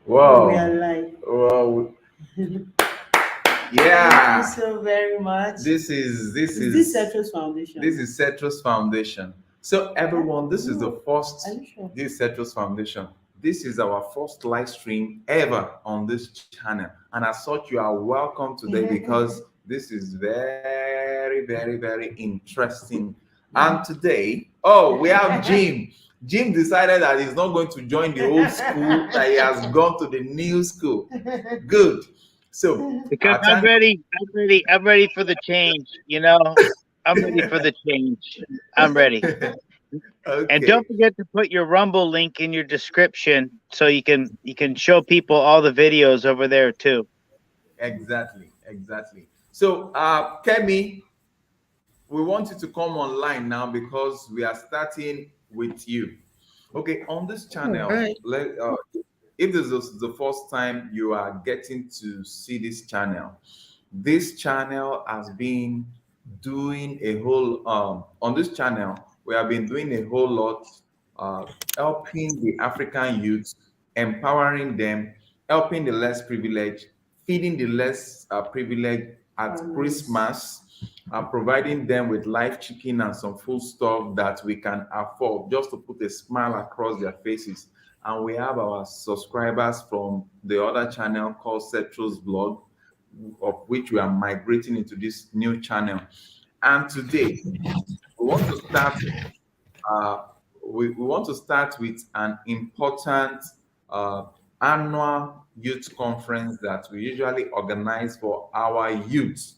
We are Wow. live. Well, Thank you yeah. so very much. This is this Is this is Citrus this Foundation? is Cetrus Foundation. So everyone, this is the No. Are first. you sure? This is Cetrus Foundation. This is our first live stream ever on this channel, and as such, you are welcome today because this is very, very, very interesting. And today, oh, we have Jim. Jim decided that he's not going to join the old school; that he has gone to the new school. Good. So, Because I'm thank. ready. I'm ready. I'm ready for the change. I'm ready for the change. I'm ready. And don't Okay. forget to put your Rumble link in your description so you can show people all the videos over there too. Exactly, exactly. So, Kemi, we want you to come online now because we are starting with you. Okay, on this All channel, right. if this is the first time you are getting to see this channel has been doing a whole on this channel we have been doing a whole lot, uh, helping the African youth, empowering them, helping the less privileged, feeding the less privileged at Oh, nice. Christmas, providing them with live chicken and some food stuff that we can afford just to put a smile across their faces. And we have our subscribers from the other channel called Cetro's Blog, of which we are migrating into this new channel. And today we want to start. Uh, we want to start with an important uh, annual youth conference that we usually organize for our youth,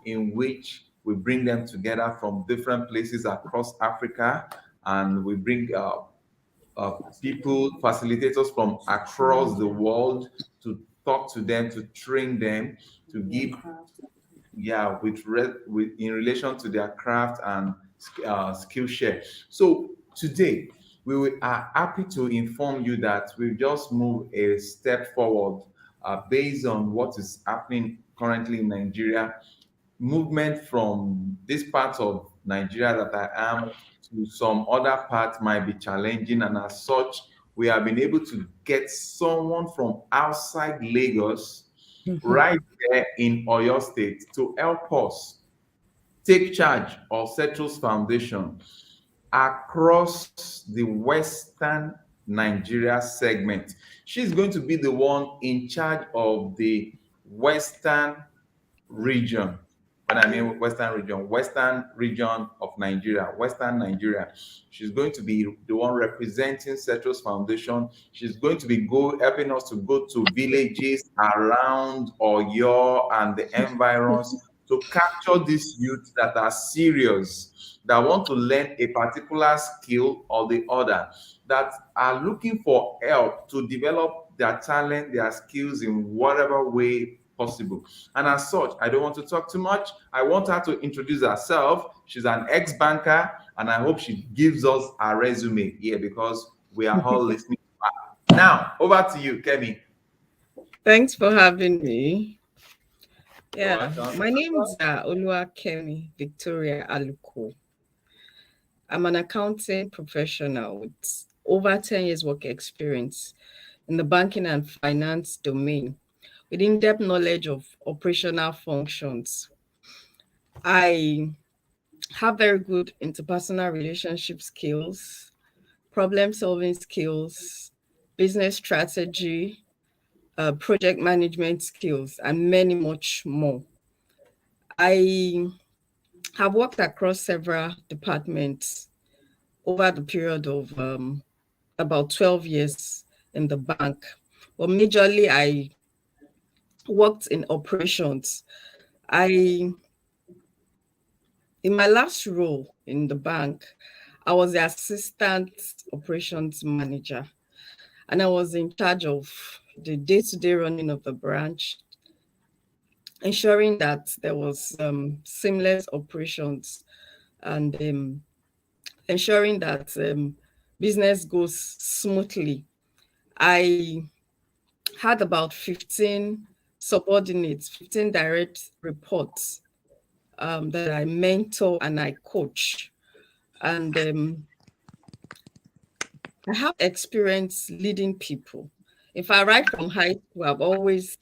in which we bring them together from different places across Africa, and we bring people, facilitators from across the world to talk to them, to train them, to Your give, craft. yeah, with in relation to their craft and skill share. So today are happy to inform you that we've just moved a step forward based on what is happening currently in Nigeria. Movement from this part of Nigeria that I am to some other parts might be challenging, and as such, we have been able to get someone from outside Lagos right there in Oyo State to help us take charge of Cetrus Foundation across the Western Nigeria segment. She's going to be the one in charge of the Western region. When I mean Western region of Nigeria, Western Nigeria. She's going to be the one representing Cetrus Foundation. She's going to be helping us to go to villages around Oyo and the environs to capture these youths that are serious, that want to learn a particular skill or the other, that are looking for help to develop their talent, their skills in whatever way possible. And as such, I don't want to talk too much. I want her to introduce herself. She's an ex-banker, and I hope she gives us a resume here because we are all listening. Now, over to you, Kemi. Thanks for having me. You're Yeah, welcome. my name is Kemi Victoria Aluko. I'm an accounting professional with over 10 years work experience in the banking and finance domain with in-depth knowledge of operational functions. I have very good interpersonal relationship skills, problem-solving skills, business strategy, project management skills, and many much more. I have worked across several departments over the period of about 12 years in the bank. But majorly, I worked in operations. I, in my last role in the bank, I was the assistant operations manager, and I was in charge of the day-to-day running of the branch, ensuring that there was seamless operations and ensuring that business goes smoothly. I had about 15 subordinates, 15 direct reports that I mentor and I coach. And I have experience leading people, If I right from high school, I've always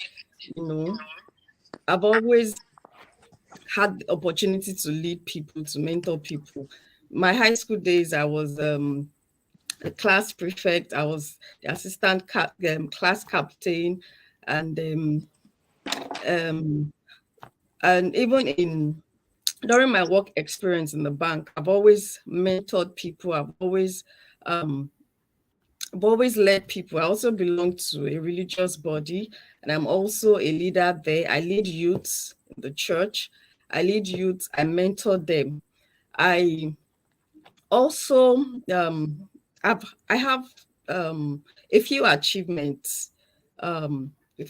had the opportunity to lead people, to mentor people. My high school days, I was a class prefect. I was the assistant class captain, and um, and even in during my work experience in the bank, I've always mentored people. Um, I've always led people. I also belong to a religious body, and I'm also a leader there. I lead youths in the church. I lead youths. I mentor them. I also I have a few achievements, a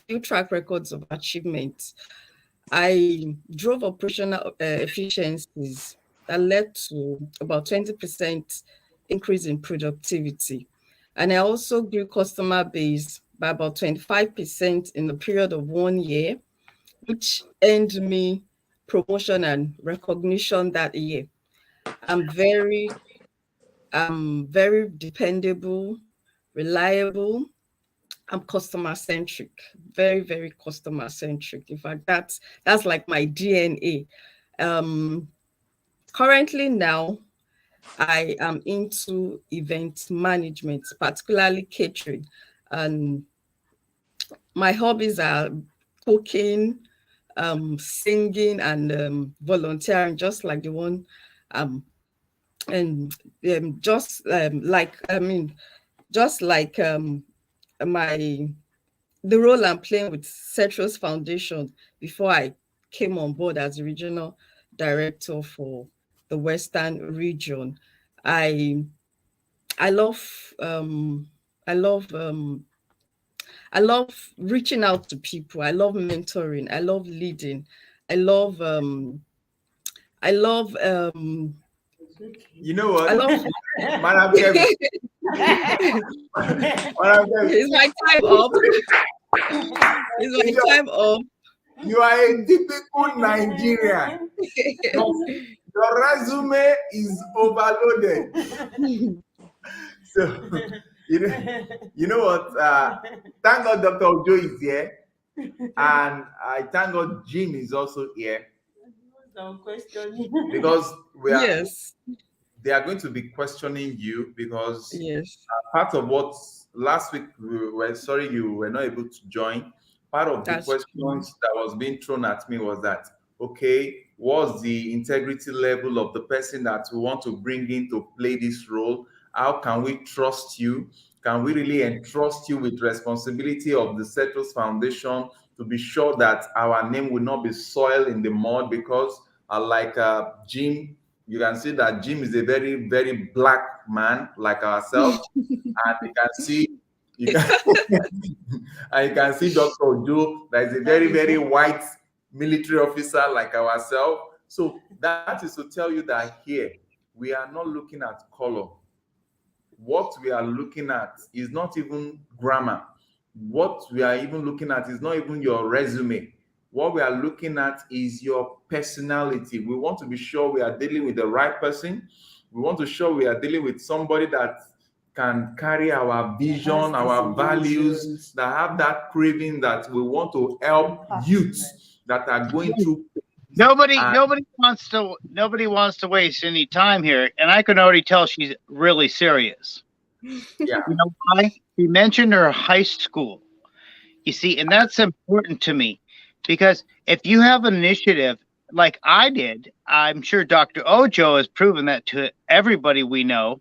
few track records of achievements. I drove operational efficiencies that led to about 20% increase in productivity. And I also grew customer base by about 25% in the period of 1 year, which earned me promotion and recognition that year. I'm very very dependable, reliable. I'm customer centric, very, very customer centric. In fact, that's like my DNA. Um, Currently now, I am into event management, particularly catering. And my hobbies are cooking, singing, and volunteering, just like the one and just like just like my the role I'm playing with Cetrus Foundation before I came on board as the regional director for the Western region. I I love I love I love reaching out to people. I love mentoring. I love leading. I love I love You know I what, love Madam Kevin? Madam Kevin, is my time up? Is my time up? you are a typical Nigerian. Your resume is overloaded. So, you know what? Thank God Dr. Ojo is here. And I thank God Jim is also here. Because Yes. they are going to be questioning you because Yes. part of what last week we were sorry you were not able to join. Part of the That's questions that was being thrown at me was that, okay, what's the integrity level of the person that we want to bring in to play this role? How can we trust you? Can we really entrust you with responsibility of the Cetrus Foundation to be sure that our name will not be soiled in the mud? Because like Jim, you can see that Jim is a very, very black man like ourselves. And you can and you can see Dr. Ojo, that is a very, very white military officer like ourselves. So that is to tell you that here we are not looking at color. What we are looking at is not even grammar. What we are even looking at is not even your resume. What we are looking at is your personality. We want to be sure we are dealing with the right person. We want to show we are dealing with somebody that can carry our vision, our values, that have that craving that we want to help youths that are going through. Nobody wants to waste any time here, and I can already tell she's really serious. Yeah. You know why? She mentioned her high school. You see, and that's important to me because if you have an initiative like I did, I'm sure Dr. Ojo has proven that to everybody we know.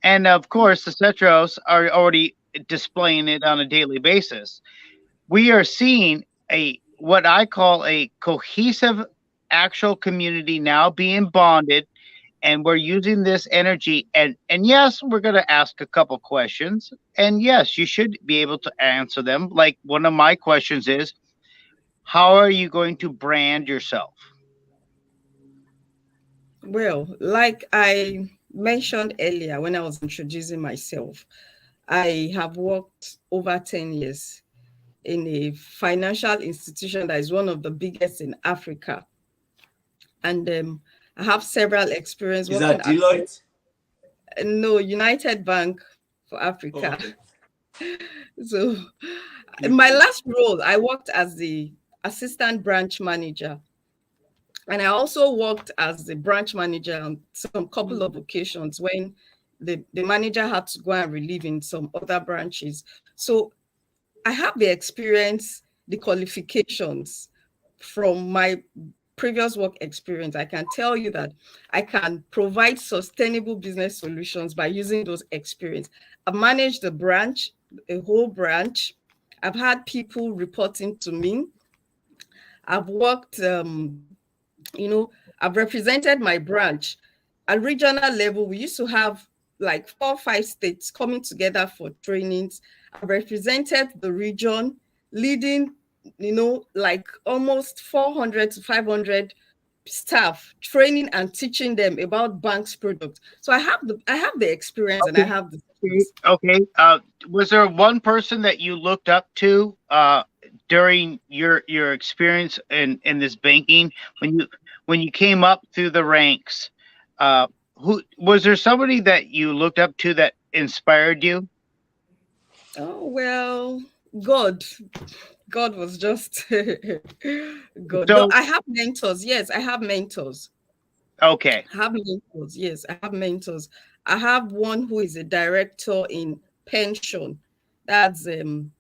And of course, the Cetros are already displaying it on a daily basis. We are seeing what I call a cohesive actual community now being bonded, and we're using this energy, and yes, we're going to ask a couple questions, and yes, you should be able to answer them. Like one of my questions is, how are you going to brand yourself? Well, like I mentioned earlier when I was introducing myself, I have worked over 10 years in a financial institution that is one of the biggest in Africa. And I have several experience Is working that Deloitte? No, United Bank for Africa. Okay. So in my last role, I worked as the assistant branch manager. And I also worked as the branch manager on some couple of occasions when the manager had to go and relieve in some other branches. So I have the experience, the qualifications from my previous work experience. I can tell you that I can provide sustainable business solutions by using those experience. I've managed a branch, a whole branch. I've had people reporting to me. I've worked, I've represented my branch at regional level. We used to have like 4 or 5 states coming together for trainings. I represented the region, leading, like almost 400 to 500 staff, training and teaching them about banks products. So I have the experience and I have the skills. Okay. Was there one person that you looked up to during your experience in this banking when you came up through the ranks? Who was there somebody that you looked up to that inspired you? Oh, well, God. God was just good. So, No, I have mentors. Yes, I have mentors. okay. I have mentors. Yes, I have mentors. I have one who is a director in pension. That's in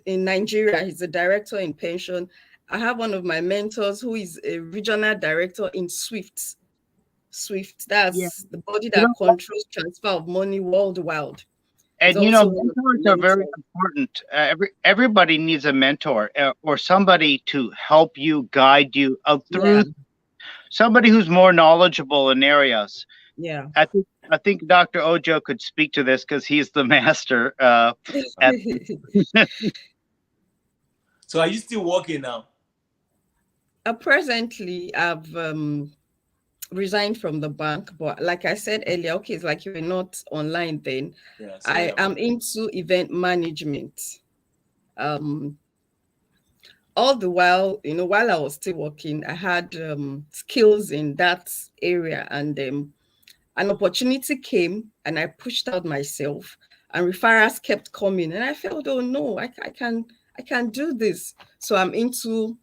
Nigeria. He's a director in pension. I have one of my mentors who is a regional director in SWIFT. SWIFT, Yeah. that's the body that controls transfer of money worldwide. He's And also one of mentors my are very mentors. important. Everybody needs a mentor or somebody to help you, guide you out through. Yeah, Somebody who's more knowledgeable in areas. yeah. I think Dr. Ojo could speak to this because he's the master. So are you still working now? Presently, I've resigned from the bank, but like I said earlier, okay, it's like you were not online then. Yeah, I am into event management. All the while, while I was still working, I had skills in that area, and an opportunity came, and I pushed out myself, and referrals kept coming, and I felt, oh no, I can do this. So I'm into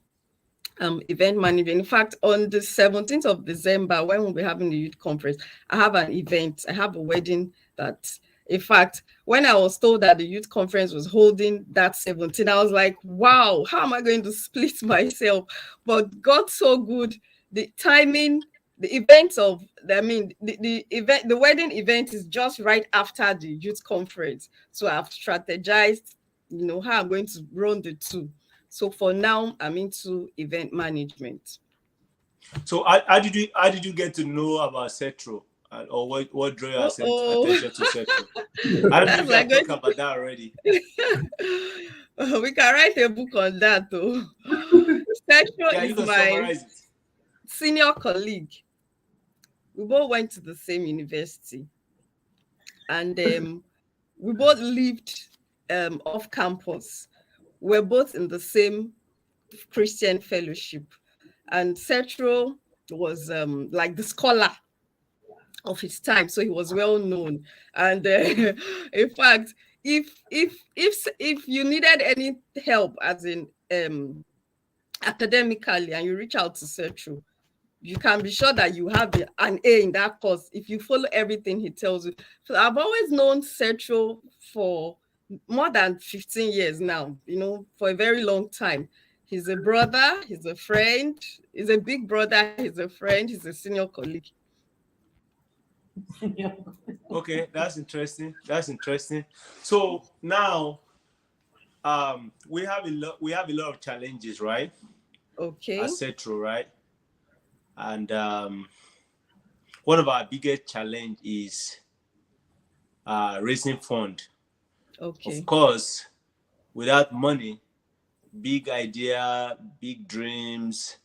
event management. In fact, on the 17th of December, when we'll be having the youth conference, I have an event. I have a wedding that, in fact, when I was told that the youth conference was holding that 17th, I was like, wow, how am I going to split myself? But God's so good. The timing, the event of, the event, the wedding event is just right after the youth conference. So I've strategized, how I'm going to run the two. So for now, I'm into event management. So how did you get to know about Cetro? Or what drew your attention to Cetro? I don't know if you can talk about that already. We can write a book on that though. Cetro is my senior colleague. We both went to the same university. And we both lived off campus. We're both in the same Christian fellowship. And Cetro was like the scholar of his time, so he was well known. And in fact, if you needed any help, as in academically, and you reach out to Cetro, you can be sure that you have an A in that course if you follow everything he tells you. So I've always known Cetro for more than 15 years now, for a very long time. He's a brother, he's a friend, he's a big brother, he's a friend, he's a senior colleague. Okay, that's interesting. So now we have a lot of challenges, right? Okay. At Cetro, right? And one of our biggest challenge is raising fund. Okay. Of course, without money, big idea, big dreams,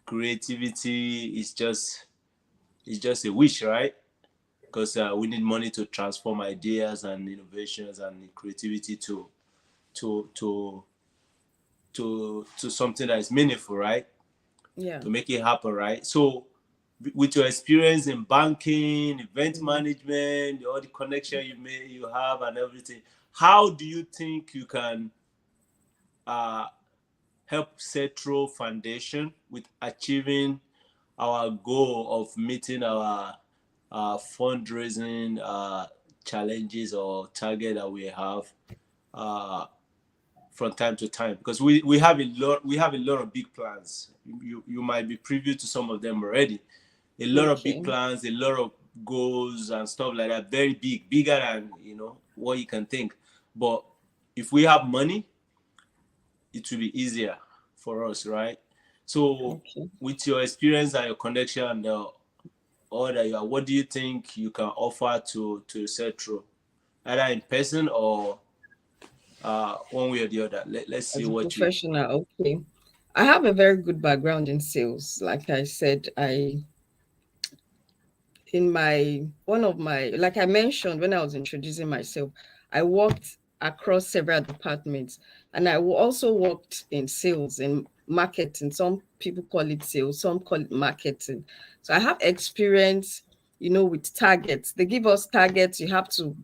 creativity is just a wish, right? Because we need money to transform ideas and innovations and creativity to something that is meaningful, right? Yeah. To make it happen, right? So with your experience in banking, event management, all the connection you have and everything, how do you think you can help Cetro Foundation with achieving our goal of meeting our fundraising challenges or target that we have from time to time? Because we have a lot of big plans. You might be privy to some of them already. A lot of big plans, a lot of goals and stuff like that. Very big, bigger than what you can think. But if we have money, it will be easier for us, right? So with your experience and your connection and all that what do you think you can offer to Cetro, either in person or one way or the other? Let's see what professional. Okay, I have a very good background in sales. Like I said, like I mentioned when I was introducing myself, I worked across several departments, and I also worked in sales and marketing. Some people call it sales, some call it marketing. So I have experience, with targets. They give us targets. You have to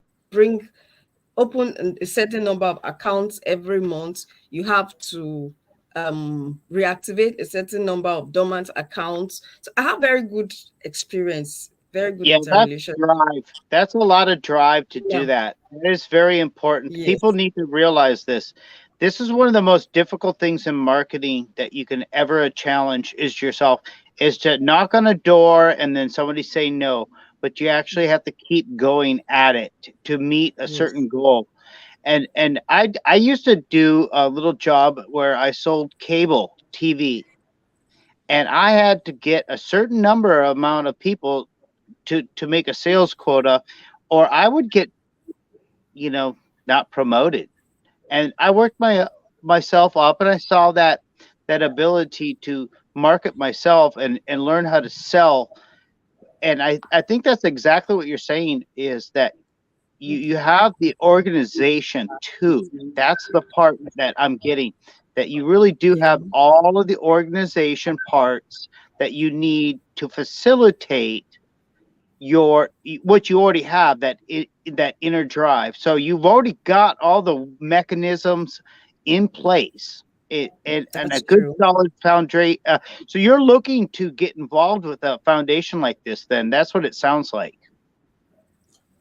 open a certain number of accounts every month. You have to reactivate a certain number of dormant accounts. So I have very good experience. Very good that's drive. That's a lot of drive to do that. It is very important. Yes. People need to realize this. This is one of the most difficult things in marketing that you can ever challenge is yourself, is to knock on a door and then somebody say no, but you actually have to keep going at it to meet a certain goal. And I used to do a little job where I sold cable TV, and I had to get a certain amount of people to make a sales quota, or I would get, not promoted. And I worked myself up, and I saw that ability to market myself and learn how to sell. And I think that's exactly what you're saying, is that you have the organization too. That's the part that I'm getting, that you really do have all of the organization parts that you need to facilitate what you already have, that inner drive. So you've already got all the mechanisms in place, and a good solid foundation. So you're looking to get involved with a foundation like this. Then that's what it sounds like.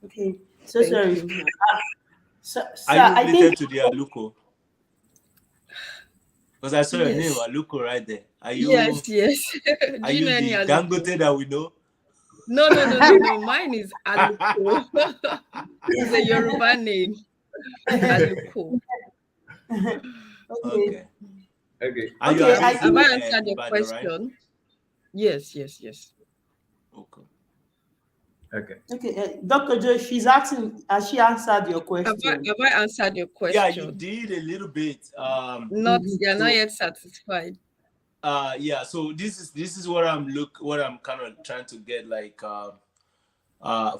Okay, so sorry. Are you related to the Aluko? Because I saw your name, Aluko, right there. Are you? Yes. Are you the Dangote that we know? No. Mine is Aluko. It's a Yoruba name. Aluko. Okay. Have I answered your question? Right? Yes. Okay. Dr. Joy, she's asking, has she answered your question? Have I answered your question? Yeah, you did a little bit. Not yet satisfied. Yeah, so this is what I'm kind of trying to get, like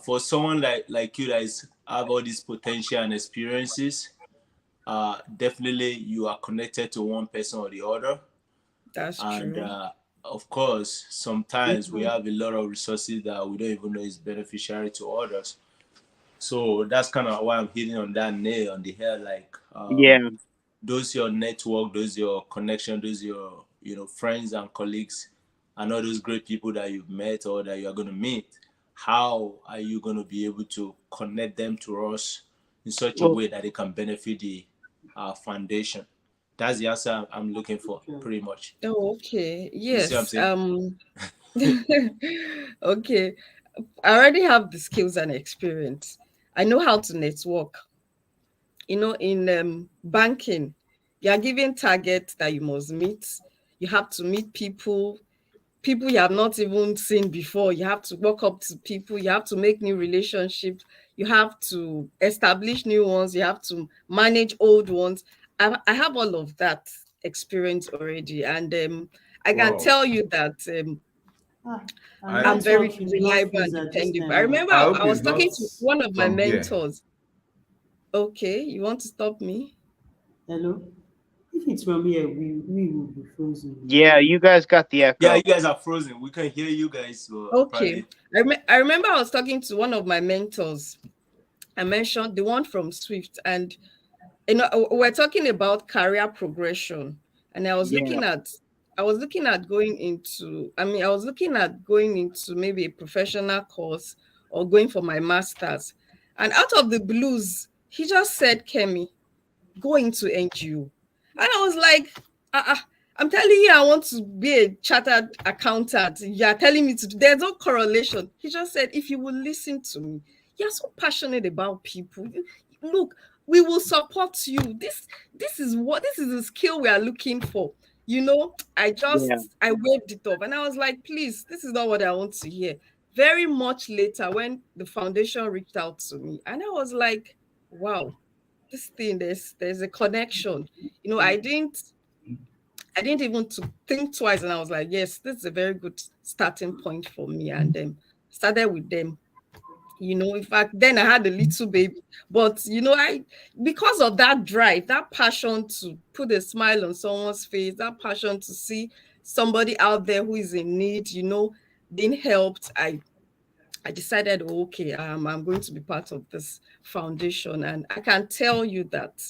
for someone like you guys have all these potential and experiences, definitely you are connected to one person or the other. That's true. And of course, sometimes we have a lot of resources that we don't even know is beneficiary to others. So that's kind of why I'm hitting on that nail on the head, like those your network, those your connection, those your friends and colleagues, and all those great people that you've met or that you're going to meet. How are you going to be able to connect them to us in such a way that they can benefit the foundation? That's the answer I'm looking for, pretty much. Oh, okay. Yes. Okay. I already have the skills and experience. I know how to network. In banking, you are given targets that you must meet. You have to meet people you have not even seen before. You have to walk up to people. You have to make new relationships. You have to establish new ones. You have to manage old ones. I have all of that experience already. And I can tell you that I'm very reliable and dependable. I remember I was talking to one of my mentors. Okay, you want to stop me? Hello? If it's from here, we will be frozen. Yeah, you guys got the echo. Yeah, you guys are frozen. We can hear you guys. So Okay. I remember I was talking to one of my mentors. I mentioned the one from Swift, and we're talking about career progression. And I was looking at going into, maybe a professional course or going for my master's. And out of the blues, he just said, Kemi, go into NGO. And I was like, I'm telling you, I want to be a chartered accountant. You're telling me to do, there's no correlation. He just said, if you will listen to me, you're so passionate about people. Look, we will support you. This is the skill we are looking for. You know, I waved it off and I was like, please, this is not what I want to hear. Very much later, when the foundation reached out to me, and I was like, wow, this thing, there's a connection. You know, I didn't even to think twice, and I was like, yes, this is a very good starting point for me. And started with them. You know, in fact, then I had a little baby, but you know, because of that drive, that passion to put a smile on someone's face, that passion to see somebody out there who is in need, you know, being helped, I decided, okay, I'm going to be part of this foundation. And I can tell you that,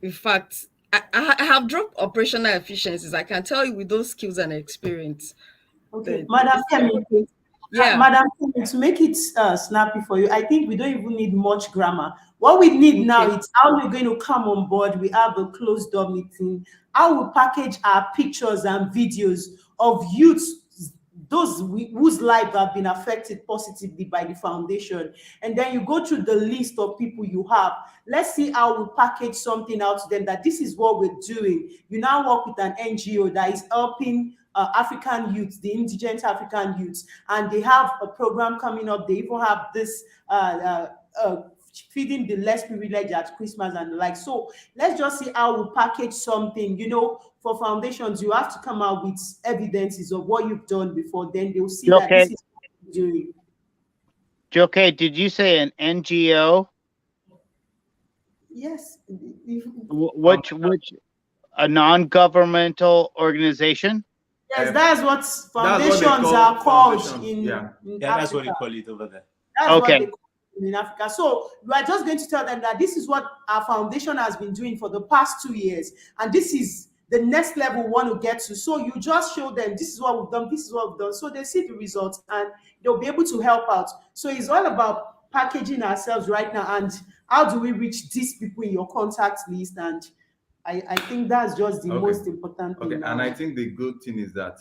in fact, I have dropped operational efficiencies. I can tell you with those skills and experience. Okay, Madam Kemi. Yeah, Madam, to make it snappy for you, I think we don't even need much grammar. What we need now is how we're going to come on board. We have a closed door meeting. How we package our pictures and videos of youths, those whose lives have been affected positively by the foundation. And then you go through the list of people you have. Let's see how we package something out to them that this is what we're doing. You now work with an NGO that is helping African youths, the indigent African youths, and they have a program coming up. They even have this feeding the less privileged at Christmas and the like. So let's just see how we package something. You know, for foundations, you have to come out with evidences of what you've done before. Then they'll see that this is what you're doing. Joke, did you say an NGO? Yes. Which a non-governmental organization? Yes, that's what foundations are called in Africa. That's what they call it over there. That's what they call it in Africa. So we are just going to tell them that this is what our foundation has been doing for the past 2 years, and this is the next level we want to get to. So you just show them this is what we've done, this is what we've done. So they see the results and they'll be able to help out. So it's all about packaging ourselves right now and how do we reach these people in your contact list. And I think that's just the most important thing. Okay, and I think the good thing is that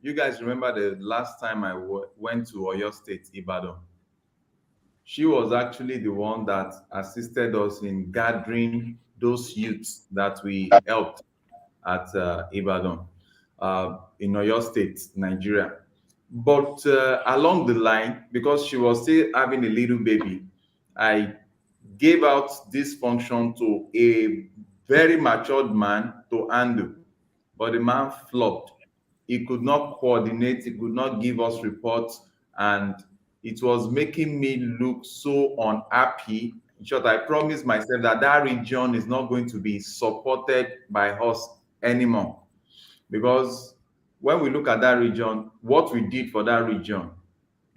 you guys remember the last time I went to Oyo State, Ibadan. She was actually the one that assisted us in gathering those youths that we helped at Ibadan in Oyo State, Nigeria. But along the line, because she was still having a little baby, I gave out this function to a very matured man to handle, but the man flopped. He could not coordinate, he could not give us reports, and it was making me look so unhappy. In short, I promised myself that that region is not going to be supported by us anymore. Because when we look at that region, what we did for that region,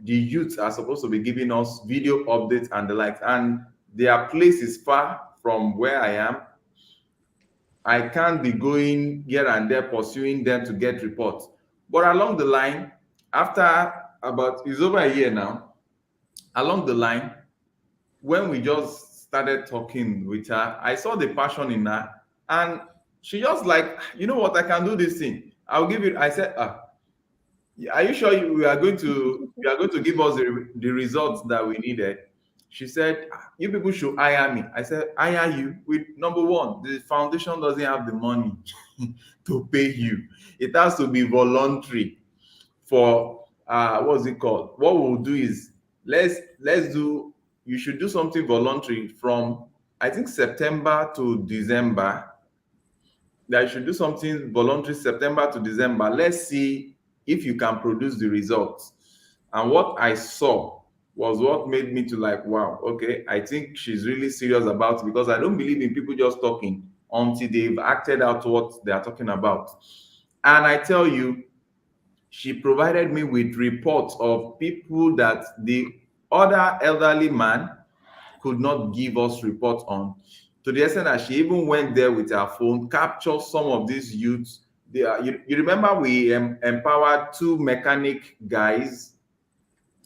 the youths are supposed to be giving us video updates and the like, and their place is far from where I am. I can't be going here and there pursuing them to get reports. But along the line, after it's over a year now, along the line, when we just started talking with her, I saw the passion in her, and she just like, you know what, I can do this thing. I'll give it. I said, are you sure you are going to give us the results that we needed? She said, you people should hire me. I said, hire you? With number one, the foundation doesn't have the money to pay you. It has to be voluntary. For what's it called? What we'll do is you should do something voluntary from, I think, September to December. That you should do something voluntary September to December. Let's see if you can produce the results. And what I saw was what made me to like, wow, okay, I think she's really serious about it, because I don't believe in people just talking. until they've acted out what they are talking about. And I tell you, she provided me with reports of people that the other elderly man could not give us reports on, to the extent that she even went there with her phone, captured some of these youths. You remember we empowered 2 mechanic guys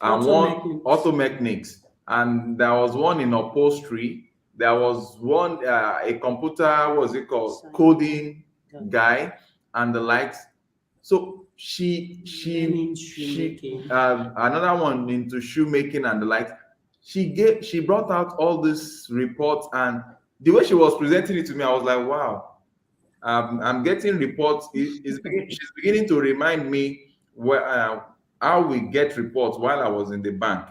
and one auto mechanics, and there was one in upholstery, there was one a computer, what's it called, coding guy, and the likes. So she another one into shoemaking and the like. She brought out all these reports, and the way she was presenting it to me, I was like, wow, I'm getting reports. She's beginning to remind me how we get reports while I was in the bank.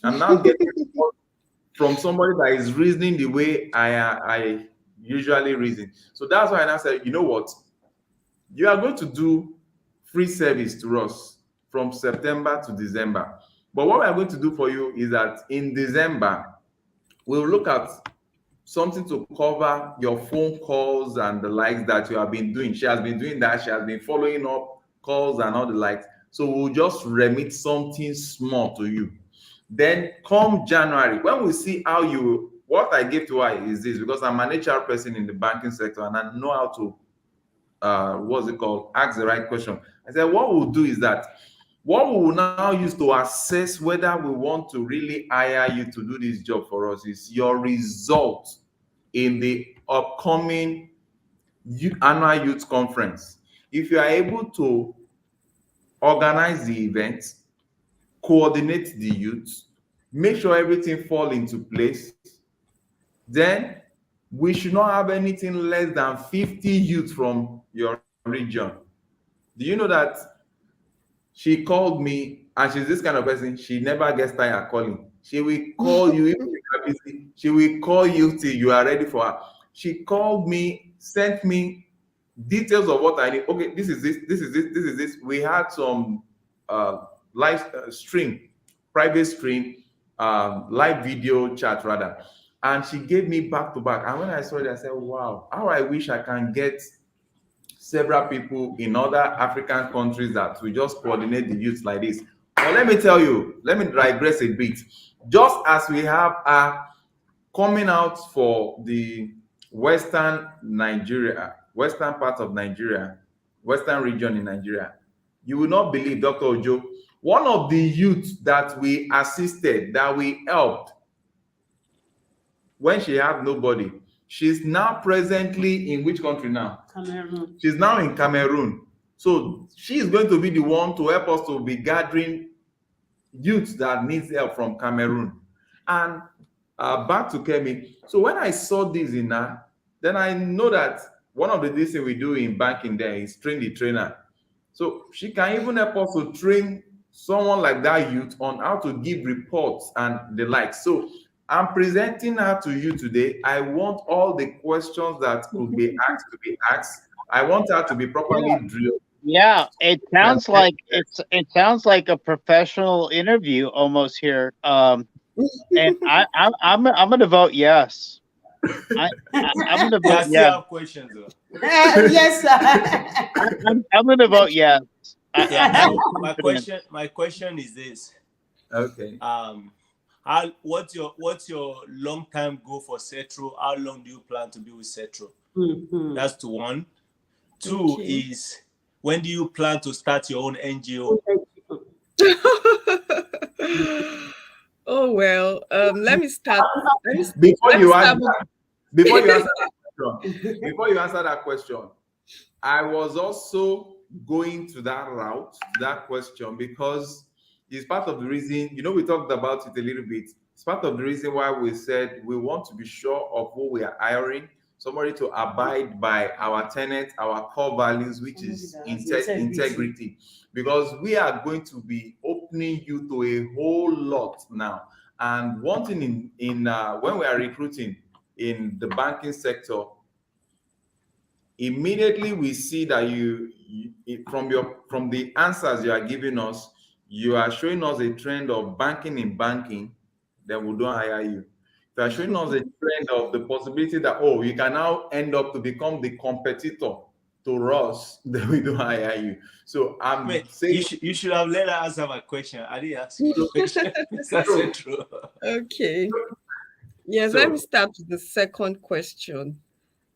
I'm now getting reports from somebody that is reasoning the way I usually reason. So that's why I now said, you know what? You are going to do free service to us from September to December. But what we are going to do for you is that in December, we'll look at something to cover your phone calls and the likes that you have been doing. She has been doing that. She has been following up calls and all the likes. So we'll just remit something small to you. Then come January, when we see how you, what I give to her is this, because I'm an HR person in the banking sector and I know how to what's it called, ask the right question. I said, what we'll do is that what we will now use to assess whether we want to really hire you to do this job for us is your result in the upcoming Annual Youth Conference. If you are able to organize the event, coordinate the youth, make sure everything falls into place, then we should not have anything less than 50 youth from your region. Do you know that she called me, and she's this kind of person, she never gets tired calling. She will call you, even if you are busy, she will call you till you are ready for her. She called me, sent me details of what I need. Okay, this is this, this is this, this is this. We had some live stream, private stream, live video chat rather. And she gave me back to back. And when I saw it, I said, wow, how I wish I can get several people in other African countries that we just coordinate the youth like this. But let me tell you, let me digress a bit. Just as we have coming out for the Western Nigeria, Western part of Nigeria, Western region in Nigeria, you will not believe, Dr. Ojo, one of the youth that we assisted, that we helped, when she had nobody, she's now presently in which country now? Cameroon. She's now in Cameroon. So she is going to be the one to help us to be gathering youth that needs help from Cameroon. And back to Kemi. So when I saw this in her, then I know that one of the things we do in banking there is train the trainer. So she can even help us to train someone like that youth on how to give reports and the like. So I'm presenting her to you today. I want all the questions that could be asked to be asked. I want her to be properly drilled. Yeah, it sounds like it sounds like a professional interview almost here. And I'm gonna vote yes. I'm gonna vote yes. Have questions though. Yes, sir. I'm gonna vote yes. My question is this. Okay. What's your long time goal for Cetro? How long do you plan to be with Cetro? Mm-hmm. That's to one. Two is, when do you plan to start your own NGO? Oh well, let me start. Before you answer that question, I was also going to that route, that question, because it's part of the reason, we talked about it a little bit. It's part of the reason why we said we want to be sure of who we are hiring, somebody to abide by our tenets, our core values, which is integrity. Because we are going to be opening you to a whole lot now. And one thing in when we are recruiting in the banking sector, immediately we see that you from the answers you are giving us, you are showing us a trend of banking in banking, then we don't hire you. They're showing us a trend of the possibility that, oh, you can now end up to become the competitor to us that we don't hire you. So I'm saying you should have let her answer my question. I didn't ask you a question. That's true. Okay. Yes, let me start with the second question.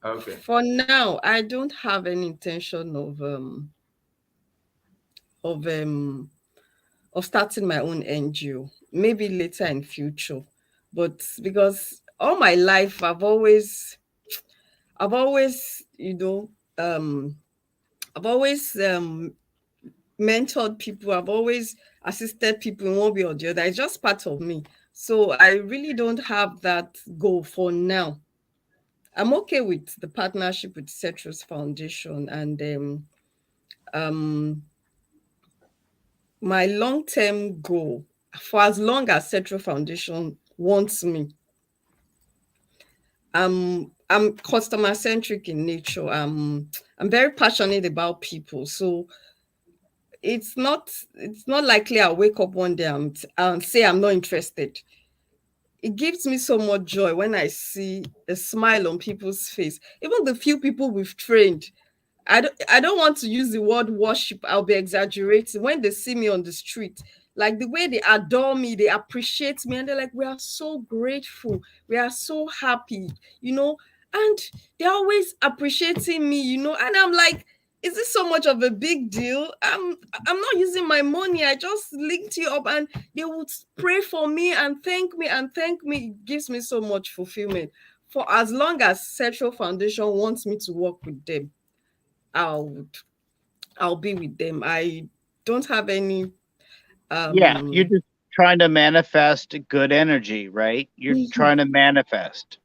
Okay. For now, I don't have any intention of starting my own NGO. Maybe later in future, but because all my life I've always I've always mentored people. I've always assisted people in one way or the other. It's just part of me. So I really don't have that goal for now. I'm okay with the partnership with Cetrus Foundation, and my long-term goal, for as long as Cetrus Foundation wants me, I'm customer-centric in nature. I'm very passionate about people, so it's not likely I'll wake up one day and say I'm not interested. It gives me so much joy when I see a smile on people's face. Even the few people we've trained, I don't want to use the word worship. I'll be exaggerating. When they see me on the street, like the way they adore me, they appreciate me, and they're like, we are so grateful. We are so happy, and they're always appreciating me, and I'm like, is this so much of a big deal? I'm not using my money. I just linked you up, and they would pray for me and thank me and thank me. It gives me so much fulfillment. For as long as Central Foundation wants me to work with them, I'll be with them. I don't have any you're just trying to manifest good energy, right? You're trying to manifest.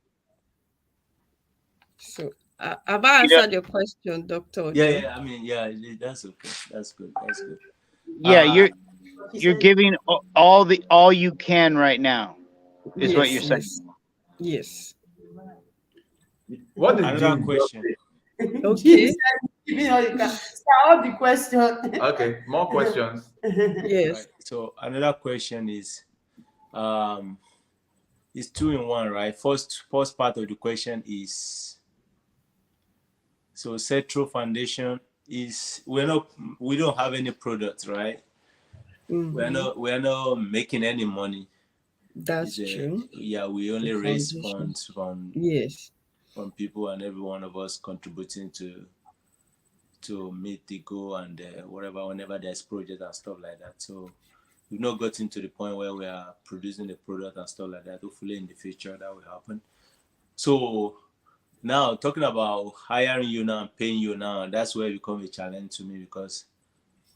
So have I answered your question, Dr. Ojo? Yeah, I mean, yeah, that's okay. That's good. Yeah, you're giving all you can right now, is what you're saying. Yes. What is another question? Okay. Start the question. Okay, more questions. Yes. Right. So another question is, it's 2 in 1, right? First part of the question is, so Cetro Foundation is we don't have any products, right? Mm-hmm. We're not making any money. That's true. Yeah, we only raise funds from people, and every one of us contributing to meet the goal and whenever there's project and stuff like that. So we've not gotten to the point where we are producing the product and stuff like that. Hopefully in the future that will happen. So now talking about hiring you now and paying you now, that's where it becomes a challenge to me, because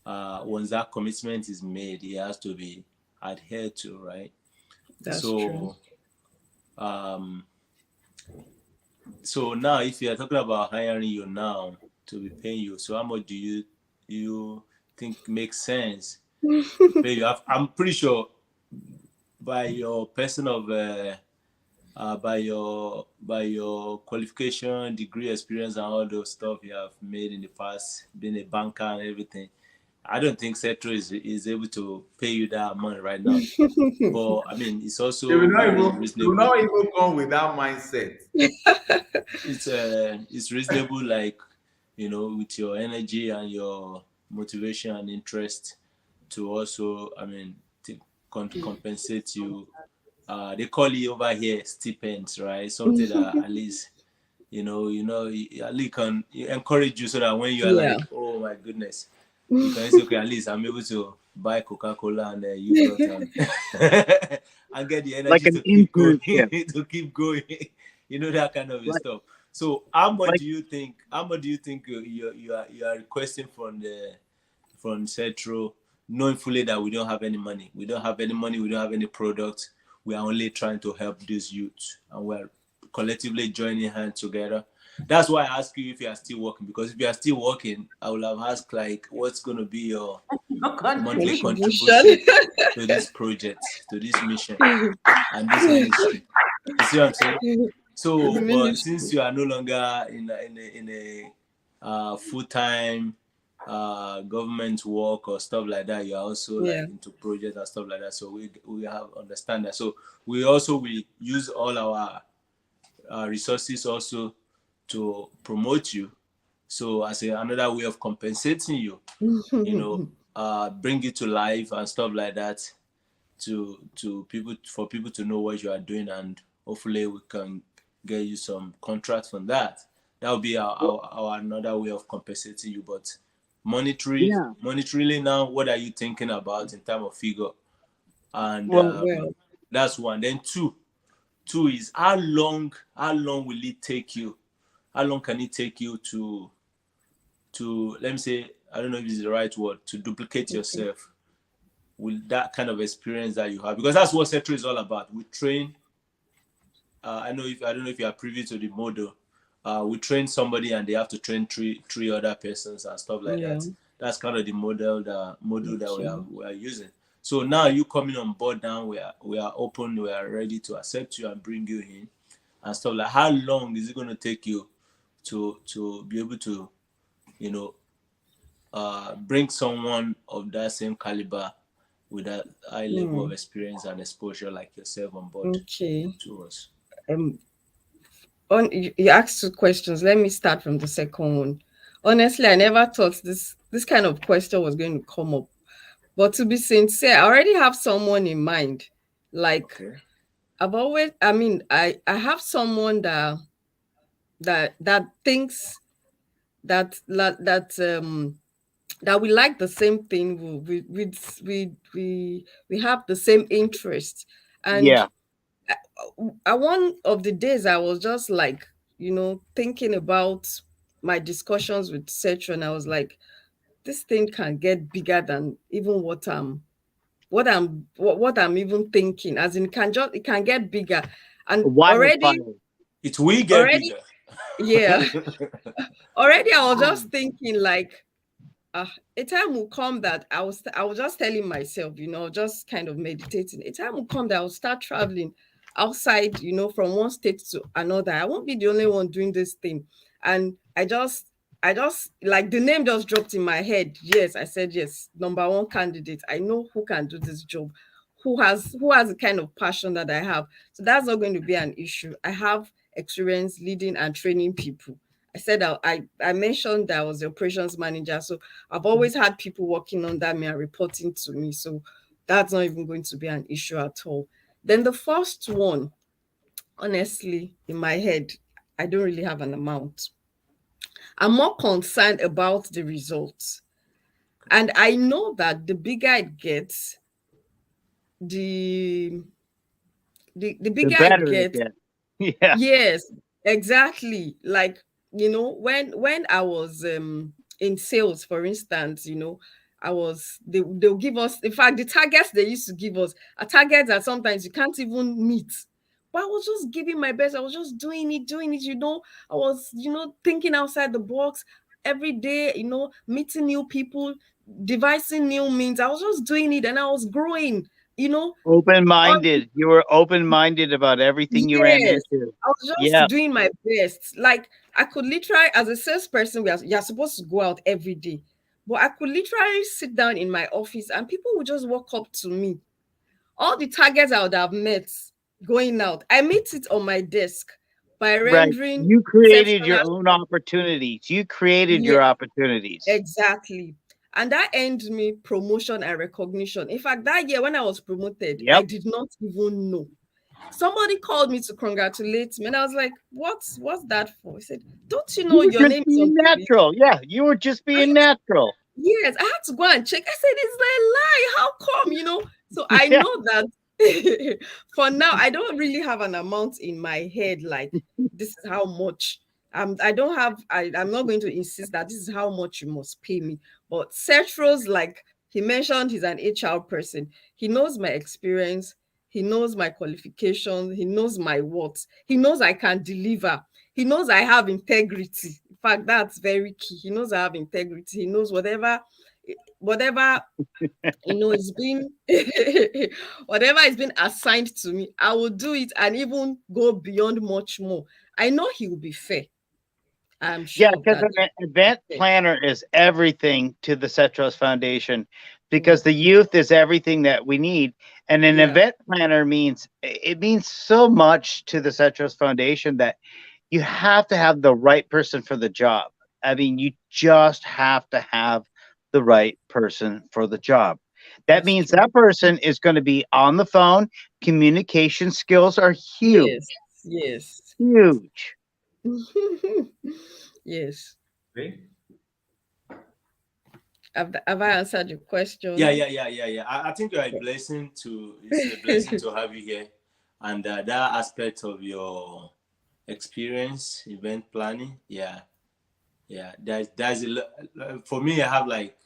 once that commitment is made, it has to be adhered to, right? That's true. So now if you are talking about hiring you now to be paying you, so how much do you think makes sense to pay you? I'm pretty sure by your person of by your qualification, degree, experience, and all those stuff you have made in the past, being a banker and everything, I don't think Cetro is able to pay you that amount right now. But I mean, it's also reasonable. They will not even come with that mindset. It's reasonable, like, with your energy and your motivation and interest, to also, I mean, to compensate you. They call it over here stipends, right? Something that at least, at least can encourage you, so that when you are like, oh my goodness, you can say, okay, at least I'm able to buy Coca-Cola and yogurt and get the energy like to keep going, that kind of stuff. So how much do you think you are requesting from Cetro, knowing fully that we don't have any money? We don't have any product. We are only trying to help these youth, and we're collectively joining hands together. That's why I ask you if you are still working, because if you are still working, I will have asked, like, what's going to be your monthly contribution to this project, to this mission, and this ministry. You see what I'm saying? So, but since you are no longer in a full-time government work or stuff like that, you're also like into projects and stuff like that. So we have understand that. So we use all our resources also to promote you. So as another way of compensating you, bring it to life and stuff like that, to people, for people to know what you are doing, and hopefully we can get you some contracts from that. That will be our another way of compensating you. But monetarily now, what are you thinking about in terms of figure? And that's one. Then two is how long will it take you? How long can it take you to let me say, I don't know if it's the right word, to duplicate yourself with that kind of experience that you have? Because that's what Setro is all about. We train. I don't know if you are privy to the model. We train somebody and they have to train three other persons and stuff like that. That's kind of the model that we are using. So now you coming on board now, we are open, we are ready to accept you and bring you in and stuff like. How long is it going to take you to be able to, bring someone of that same caliber with that high level of experience and exposure like yourself on board to us? You asked 2 questions. Let me start from the second one. Honestly, I never thought this kind of question was going to come up. But to be sincere, I already have someone in mind. Like, I've always, I have someone that thinks that we like the same thing. We have the same interest. And one of the days I was just like, thinking about my discussions with Setro, and I was like, this thing can get bigger than even what I'm even thinking. As in, it can get bigger. And already it will get bigger. Yeah. Already I was just thinking like, a time will come that I was just telling myself, just kind of meditating. A time will come that I'll start traveling outside, from one state to another. I won't be the only one doing this thing. And I just like, the name just dropped in my head. Yes, I said yes. Number 1 candidate. I know who can do this job, who has the kind of passion that I have. So that's not going to be an issue. I have experience leading and training people. I said I mentioned that I was the operations manager. So I've always had people working under me and reporting to me. So that's not even going to be an issue at all. Then the first one, honestly, in my head, I don't really have an amount. I'm more concerned about the results. And I know that the bigger it gets, the bigger it gets. Yeah. Yes, exactly. Like, when I was in sales, for instance, they'll give us, in fact, the targets they used to give us are targets that sometimes you can't even meet. But I was just giving my best. I was just doing it. I was, thinking outside the box every day, meeting new people, devising new means. I was just doing it and I was growing, Open-minded. You were open-minded about everything you ran Yes, into. I was just doing my best. Like, I could literally, as a salesperson, you're supposed to go out every day. But I could literally sit down in my office and people would just walk up to me. All the targets I would have met going out, I meet it on my desk by rendering. You created your own opportunities. You created your opportunities. Exactly. And that earned me promotion and recognition. In fact, that year when I was promoted, I did not even know. Somebody called me to congratulate me, and I was like, "What's that for?" He said, "Don't you know your name is natural?" Yeah, you were just being natural. Yes, I had to go and check. I said, "It's a lie. How come?" So I know that for now, I don't really have an amount in my head like this is how much. I'm not going to insist that this is how much you must pay me. But Setro's, like he mentioned, he's an HR person. He knows my experience. He knows my qualifications. He knows my worth. He knows I can deliver. He knows I have integrity. In fact, that's very key. He knows I have integrity. He knows whatever it's been whatever has been assigned to me, I will do it and even go beyond much more. I know he will be fair. I'm sure. Yeah, because an event planner is everything to the Cetros Foundation, because the youth is everything that we need. And an event planner means so much to the Cetros Foundation that you have to have the right person for the job. I mean, you just have to have the right person for the job. That means that person is going to be on the phone. Communication skills are huge. Yes. Huge. Yes. Okay. Have I answered your question? Yeah. I think you're a blessing to. It's a blessing to have you here, and that aspect of your experience, event planning. Yeah. There's a lot. For me, I have like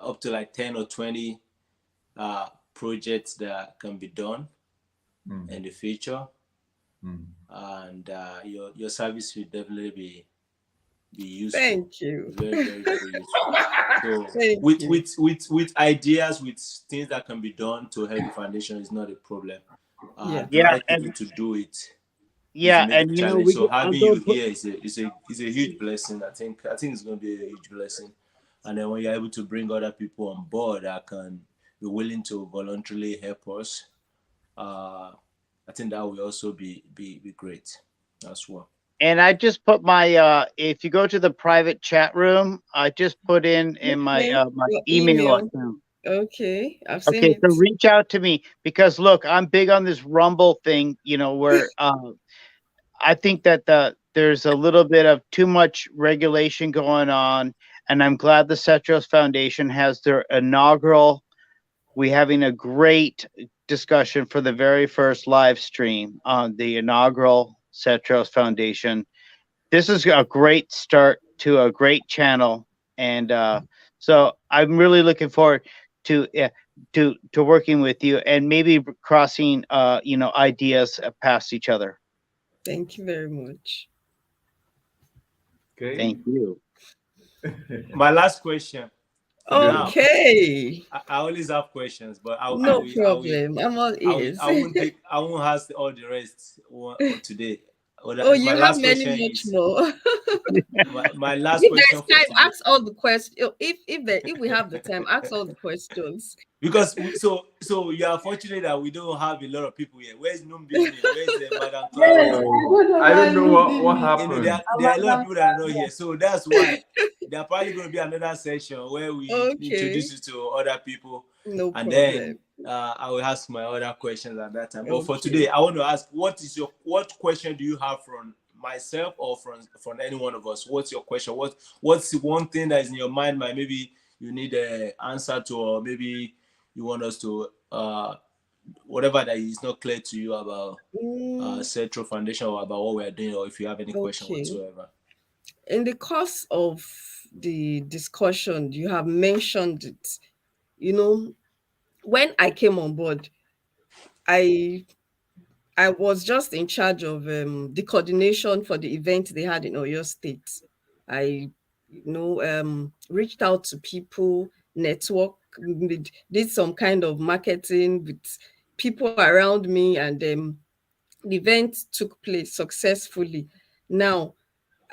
up to like 10 or 20 projects that can be done in the future, and your service will definitely be useful. Thank you. Very, very, very useful. So with ideas, with things that can be done to help the foundation is not a problem. The right people to do it. Yeah, and you know, so having you here is a huge blessing. I think it's going to be a huge blessing. And then when you're able to bring other people on board that can be willing to voluntarily help us, I think that will also be great as well. And I just put my if you go to the private chat room, I just put in my my email account. Okay, I've seen it. So reach out to me, because look, I'm big on this Rumble thing, you know, where I think that there's a little bit of too much regulation going on, and I'm glad the Cetros Foundation has their inaugural. We're having a great discussion for the very first live stream on the inaugural Cetros Foundation. This is a great start to a great channel, and so I'm really looking forward to working with you and maybe crossing you know, ideas past each other. Thank you very much. Okay. Thank you. My last question. Okay. Now, I always have questions, but no problem. I'm all ears. I won't ask all the rest today. You have many much more. my last question for time, today. ask all the questions. If we have the time, ask all the questions. Because so you are fortunate that we don't have a lot of people here. Where's Numbini? Where's Madam Clara? I don't know what happened. You know, there are a lot of people that are not here, so that's why there are probably going to be another session where we introduce you to other people. No and problem. Then I will ask my other questions at that time. But for today, I want to ask, what question do you have from myself or from any one of us? What's your question? What's the one thing that is in your mind? Maybe you need an answer to, or maybe you want us to whatever that is not clear to you about Cetros Foundation or about what we're doing, or if you have any question whatsoever. In the course of the discussion, you have mentioned it. You know, when I came on board, I was just in charge of the coordination for the event they had in Oyo State. I, reached out to people, network, did some kind of marketing with people around me, and the event took place successfully. Now,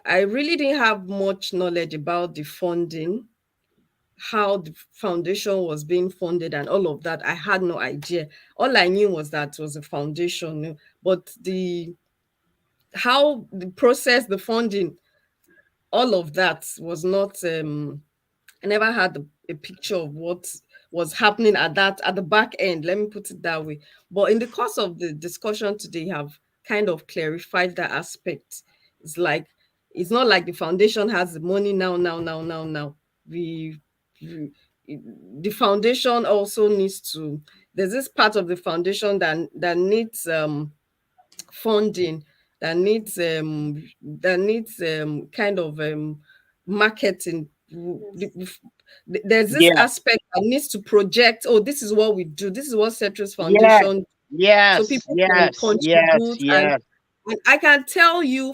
I really didn't have much knowledge about the funding, how the foundation was being funded and all of that. I had no idea. All I knew was that it was a foundation, but how the process, the funding, all of that was not, I never had a picture of what was happening at the back end. Let me put it that way. But in the course of the discussion today, have kind of clarified that aspect. It's not like the foundation has the money now. The foundation also needs to. There's this part of the foundation that needs funding, that needs kind of marketing. There's this aspect that needs to project. Oh, this is what we do. This is what Cetros Foundation. Yes. So people can contribute. And I can tell you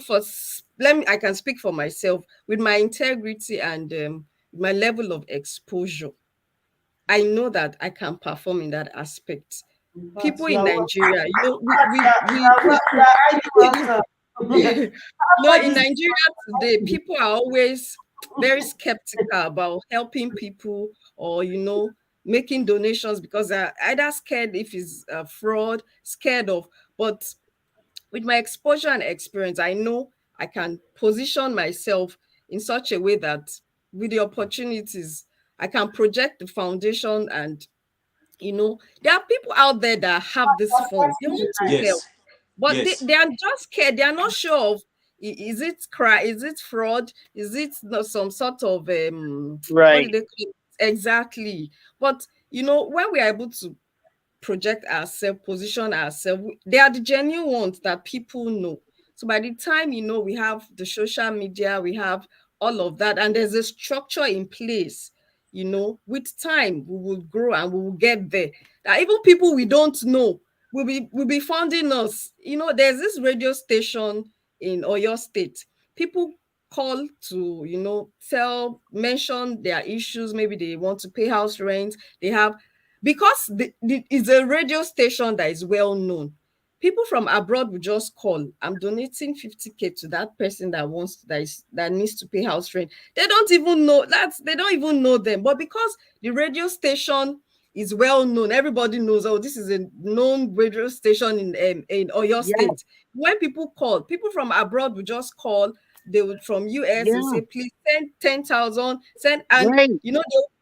I can speak for myself with my integrity and my level of exposure. I know that I can perform in that aspect. People in Nigeria, No, in Nigeria today, people are always very skeptical about helping people or, making donations because they're either scared if it's a fraud, scared of. But with my exposure and experience, I know I can position myself in such a way that with the opportunities, I can project the foundation and there are people out there that have this funds. They want to help, Yes. but Yes. they are just scared. They are not sure of is it is it fraud? Is it some sort of what do Right. they call it? Exactly. But when we are able to project ourselves, position ourselves, they are the genuine ones that people know. So by the time we have the social media, we have all of that, and there's a structure in place. With time we will grow and we will get there. That even people we don't know will be funding us. There's this radio station in Oyo State. People call to mention their issues. Maybe they want to pay house rent. They have because it's a radio station that is well known. People from abroad will just call. I'm donating 50K to that person that needs to pay house rent. They don't even know they don't even know them. But because the radio station is well known, everybody knows, oh, this is a known radio station in Oyo State. When people call, people from abroad will just call. They would from US and say, please send 10,000, and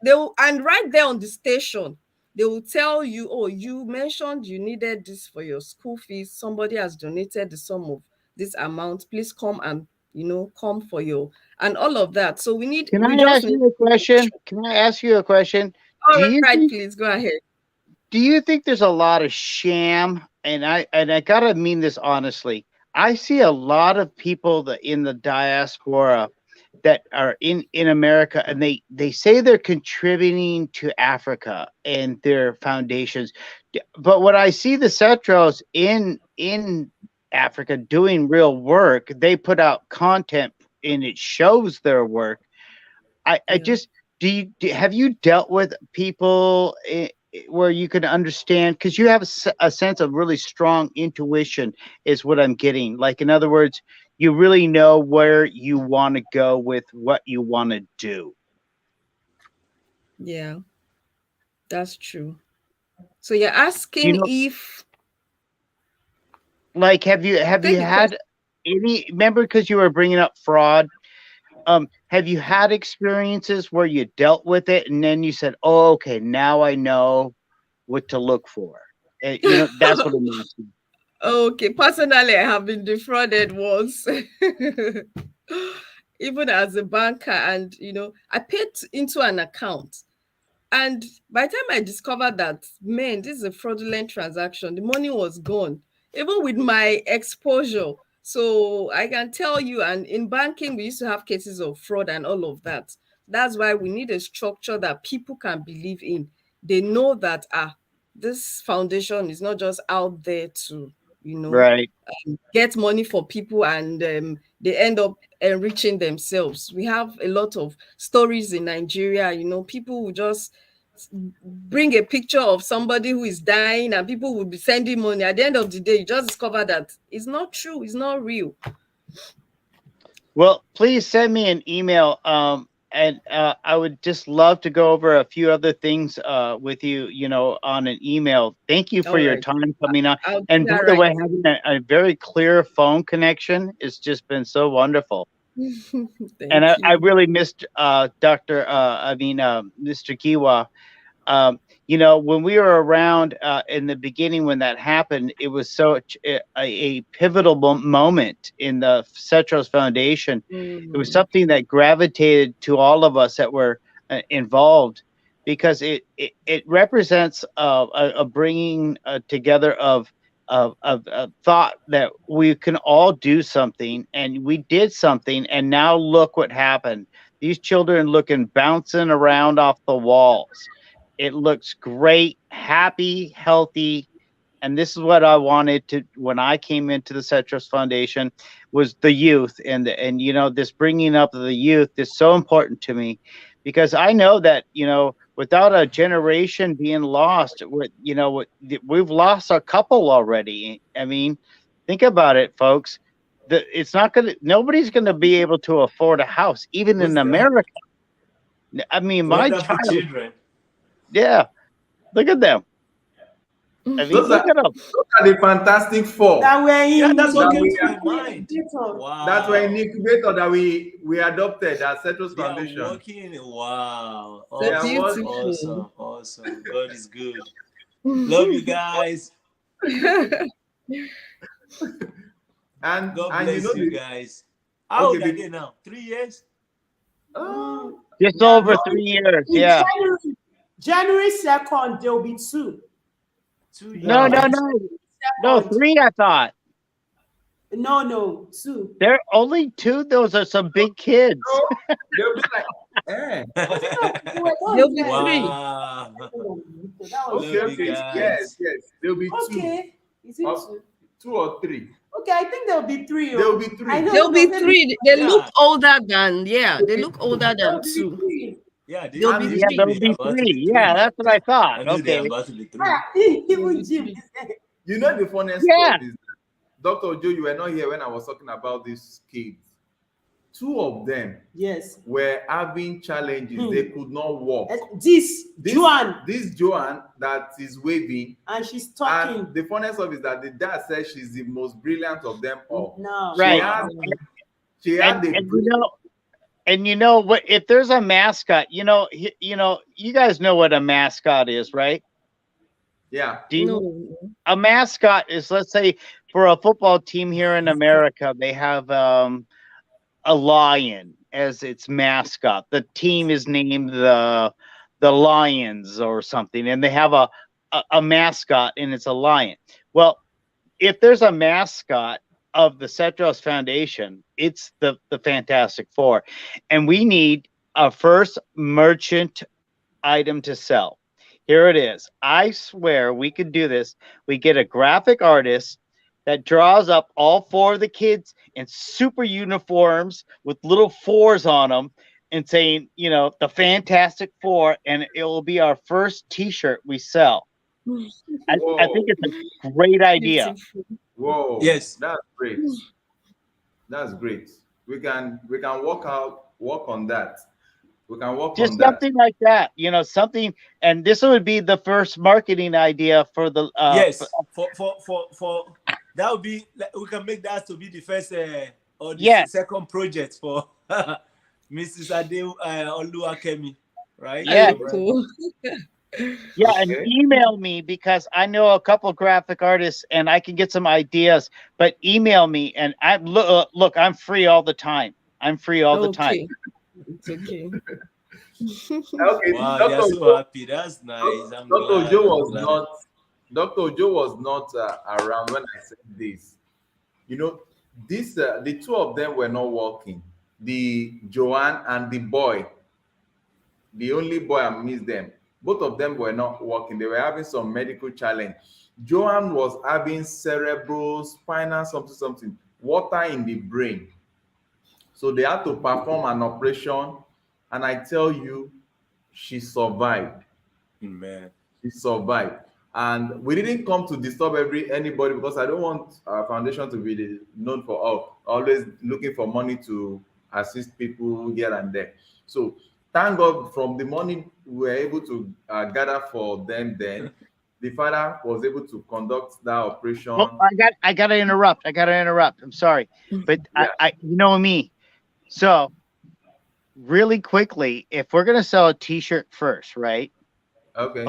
they'll and right there on the station they will tell you, oh, you mentioned you needed this for your school fees. Somebody has donated the sum of this amount. Please come and, come for your, and all of that. So we just need. You a question? Can I ask you a question? All right, please go ahead. Do you think there's a lot of sham? And I gotta mean this honestly. I see a lot of people in the diaspora that are in America, and they say they're contributing to Africa and their foundations, but when I see the Cetros in Africa doing real work, they put out content and it shows their work. I just have you dealt with people where you can understand, because you have a sense of really strong intuition is what I'm getting. Like, in other words, you really know where you want to go with what you want to do. Yeah, that's true. So you're asking if, like, have you had any, remember, because you were bringing up fraud, have you had experiences where you dealt with it and then you said, oh, okay, now I know what to look for? That's what I'm asking. Okay, personally, I have been defrauded once, even as a banker, and I paid into an account, and by the time I discovered that, man, this is a fraudulent transaction, the money was gone, even with my exposure. So I can tell you, and in banking, we used to have cases of fraud and all of that. That's why we need a structure that people can believe in. They know that this foundation is not just out there to right, get money for people, and they end up enriching themselves. We have a lot of stories in Nigeria. People will just bring a picture of somebody who is dying and people will be sending money. At the end of the day, you just discover that it's not true, it's not real. Well, please send me an email, and I would just love to go over a few other things with you, on an email. Thank you for your time coming on. And by the way, having a very clear phone connection has just been so wonderful. And I really missed Mr. Kiwa. When we were around in the beginning, when that happened, it was such a pivotal moment in the Cetros Foundation. It was something that gravitated to all of us that were involved, because it represents a bringing together of thought that we can all do something, and we did something, and now look what happened. These children looking bouncing around off the walls. It looks great, happy, healthy. And this is what I wanted to, when I came into the Cetros Foundation, was the youth. And this bringing up of the youth is so important to me, because I know that, without a generation being lost, we've lost a couple already. I mean, think about it, folks. it's not gonna. Nobody's gonna be able to afford a house, even Who's in that? America. I mean, my Wonderful child. children. Yeah, look at them. I mean, Those look at them. are the Fantastic Four That were Yeah, in that's what that came we to my mind. that were in Wow. incubator that we adopted at Cetrus They are Foundation. working. Wow. They So are Awesome. working. beautiful. Awesome. Awesome. God is good. Love you guys. And God you bless know you the guys. How old okay, are they now? 3 years? Just They are over going 3 years. in Yeah. January 2nd, there will be 2. 2 No, years. no, 2nd. 3. I thought No, 2. they're only 2. Those are some big kids. so they'll be like, eh. They'll be 3. Wow. So that was Okay, Love you okay, yes, guys. yes. There'll be okay. Is it two, 2? 2 or 3. Okay, I think there'll be 3. There'll be 3. I know They'll be maybe 3. They Yeah. look older than they look older there'll than be 2. 3. Yeah, they, They'll they, be they Yeah, 3. there'll are be about to 3. be Yeah, 3. that's what I I thought. know they're Okay. about to be 3. Even Jim is You know the funniest Yeah. stuff is Dr. Joe, you were not here when I was talking about these kids. 2 of them yes. were having challenges. They could not walk. This Joanne, This Joanne that is waving, and she's talking. and the funniest of is that the dad says she's the most brilliant of them all. No, Right. She had And you know what? If there's a mascot, you guys know what a mascot is, right? yeah. Do you? No. A mascot is, let's say, for a football team here in America, they have a lion as its mascot. The team is named the Lions or something, and they have a mascot, and it's a lion. Well, if there's a mascot of the Cetros Foundation, it's the Fantastic Four, and we need a first merchant item to sell. Here it is. I swear we could do this. We get a graphic artist that draws up all 4 of the kids in super uniforms with little 4s on them and saying, the Fantastic Four, and it will be our first T-shirt we sell. I think it's a great idea. Whoa. Yes. That's great. That's great. We can work on that. We can work Just on that. something like that, something, and this would be the first marketing idea for the yes, for that would be, we can make that to be the first or the second project for Mrs. Ade Oluwakemi, right? Yeah. Cool. Yeah, and email me, because I know a couple of graphic artists and I can get some ideas. But email me, and look, I'm free all the time. I'm free all the time. It's okay. Okay. Wow, Dr. they're so happy. That's nice. Dr. Joe was not around when I said this. This the 2 of them were not working. The Joanne and the boy, the only boy, I missed them. Both of them were not working. They were having some medical challenge. Joanne was having cerebral, spinal something, water in the brain. So they had to perform an operation, and I tell you, she survived. Man. She survived. And we didn't come to disturb anybody, because I don't want our foundation to be known for always looking for money to assist people here and there. So thank God, from the money we were able to gather for them, then the father was able to conduct that operation. Well, I gotta interrupt. I'm sorry, but Yeah. I you know me. So really quickly, if we're gonna sell a T-shirt first, right? Okay.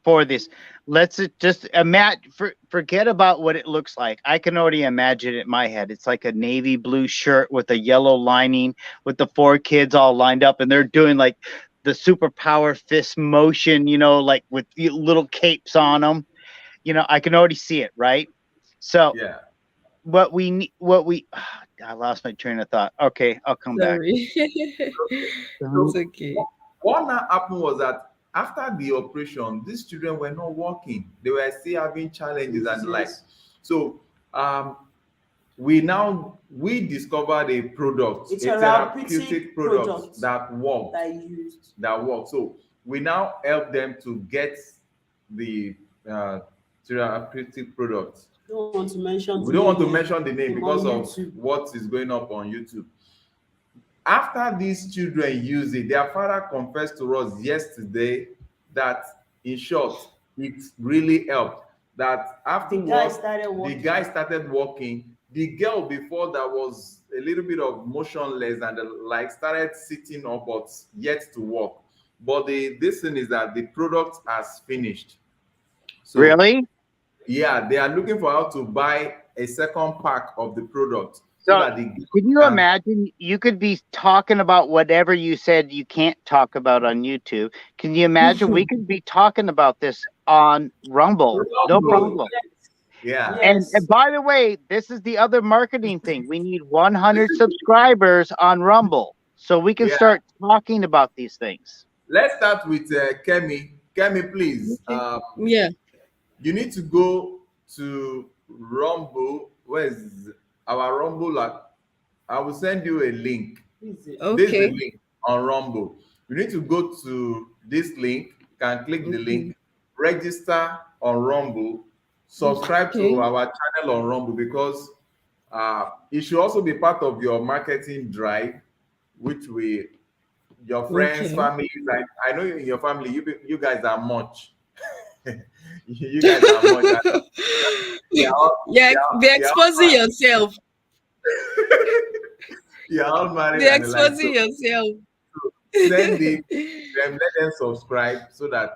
For this, let's just imagine. Forget about what it looks like. I can already imagine it in my head. It's like a navy blue shirt with a yellow lining, with the 4 kids all lined up, and they're doing like the superpower fist motion, like with little capes on them. I can already see it, right? So yeah. I lost my train of thought. Okay, I'll come back. It's okay. What now happened was that after the operation, these children were not working. They were still having challenges and the like. So we discovered a product, It's a therapeutic product that worked. That worked. So we now help them to get the therapeutic product. Don't want to mention. We don't want to mention the name because of what is going up on YouTube. After these children use it, their father confessed to us yesterday that, in short, it really helped. That after the guy started walking. The girl before that was a little bit of motionless and like started sitting up, but yet to walk. But this thing is that the product has finished. So, really? Yeah, they are looking for how to buy a second pack of the product. So can you imagine you could be talking about whatever you said you can't talk about on YouTube? Can you imagine we could be talking about this on Rumble? No problem. Yeah. And by the way, this is the other marketing thing. We need 100 subscribers on Rumble so we can start talking about these things. Let's start with Kemi. Kemi, please. Yeah. You need to go to Rumble. Where's our Rumble? I will send you a link. Okay. This is the link on Rumble. You need to go to this link. You can click the link, register on Rumble, subscribe to our channel on Rumble, because it should also be part of your marketing drive, which your friends, families. I know in your family, you guys are much. You guys are much. They're exposing yourself. You're all married. They're exposing yourself. Send it, let them subscribe so that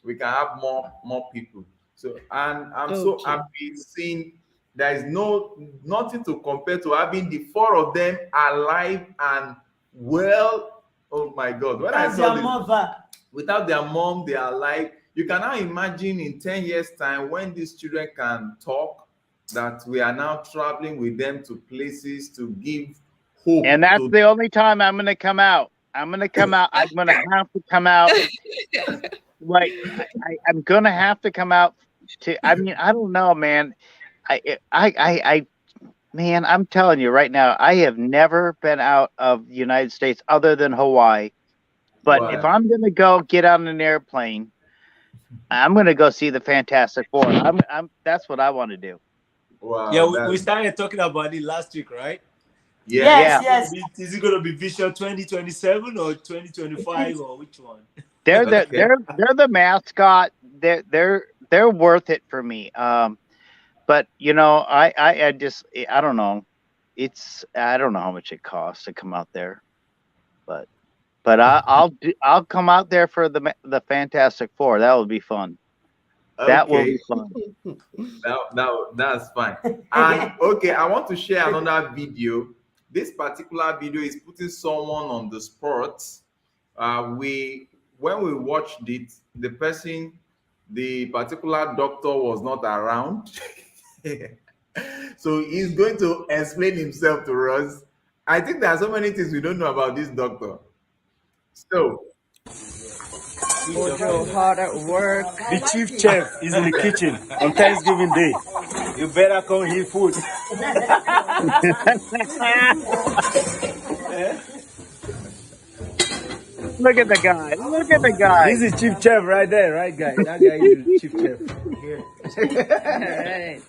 we can have more people. So, and I'm so happy seeing there is nothing to compare to having the four of them alive and well. Oh my God! When I saw this, without their mom, they are alive. You can now imagine in 10 years' time when these children can talk, that we are now traveling with them to places to give hope. And that's the only time I'm going to come out. I'm going to come out. I'm going to have to come out. Like, I'm going to have to come out to, I mean, I don't know, man. Man, I'm telling you right now, I have never been out of the United States other than Hawaii. But if I'm going to go get on an airplane, I'm going to go see the Fantastic Four. That's what I want to do. Wow. Yeah, we started talking about it last week, right? Yes. Is it going to be Vision 2027 or 2025 or which one? They're the mascot. They're worth it for me. But you know, I don't know. I don't know how much it costs to come out there, but I'll come out there for the Fantastic Four. That will be fun. Okay. That will be fun. That's fine. And okay, I want to share another video. This particular video is putting someone on the spot. When we watched it, the particular doctor was not around. So he's going to explain himself to us. I think there are so many things we don't know about this doctor. So, Ojo, hard at work. The chief chef is in the kitchen on Thanksgiving Day. You better come eat food. Look at the guy. Look at the guy. This is chief chef right there, right, guy? That guy is the chief chef. Here. All right.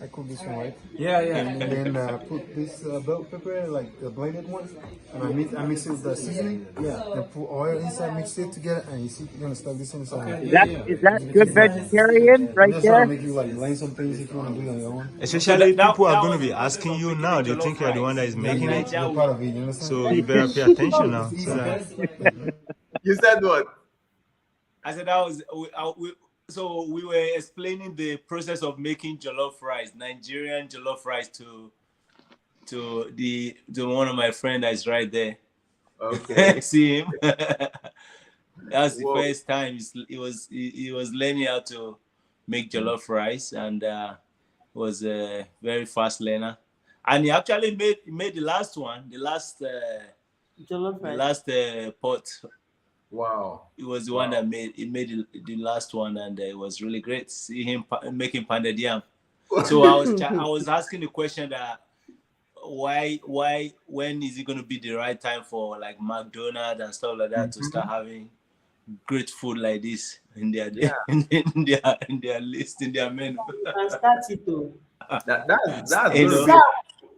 I cook this one, right? Yeah. And then put this bell pepper, like the blended one, and I mix it with the seasoning. Yeah. And put oil inside, mix it together, and you see, you're gonna stuff this inside. Is that good vegetarian right That's there? how make you like learn some things if you want to do it on your own. Especially people are going to be asking you now. They think you're the one that is making it. You're part of it, you understand? So you better pay attention now. you said what? I said so we were explaining the process of making jollof rice, Nigerian jollof rice, to one of my friends that's right there. Okay. See him? That's the first time he was learning how to make jollof rice, and was a very fast learner. And he actually made the last one, the last Jollof rice. the last pot. Wow. It was the one that made the last one, and it was really great to see him making pounded yam. So I was asking the question that why when is it going to be the right time for like McDonald's and stuff like that to start having great food like this in their Yeah. in their list, in their menu. You can start it though. That's You going to know,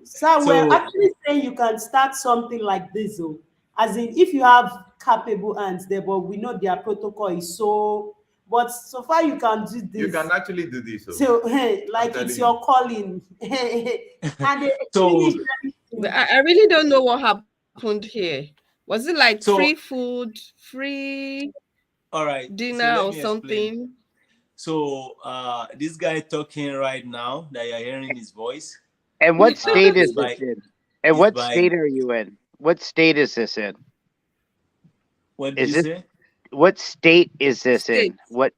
be. Sir, we're so actually saying you can start something like this, oh. As in, if you have capable hands there, but we know their protocol is so. But so far, you can do You this. can actually do this. So, hey, like telling it's you. your calling, and they so finish But everything. I really don't know what happened here. Was it like so free food, free all right. So dinner let or me explain. something? So this guy talking right now that you're hearing his voice, And what state is is this by in? And is what by state are you in? What state is this in? what did Is you this say? what state is this State. in? What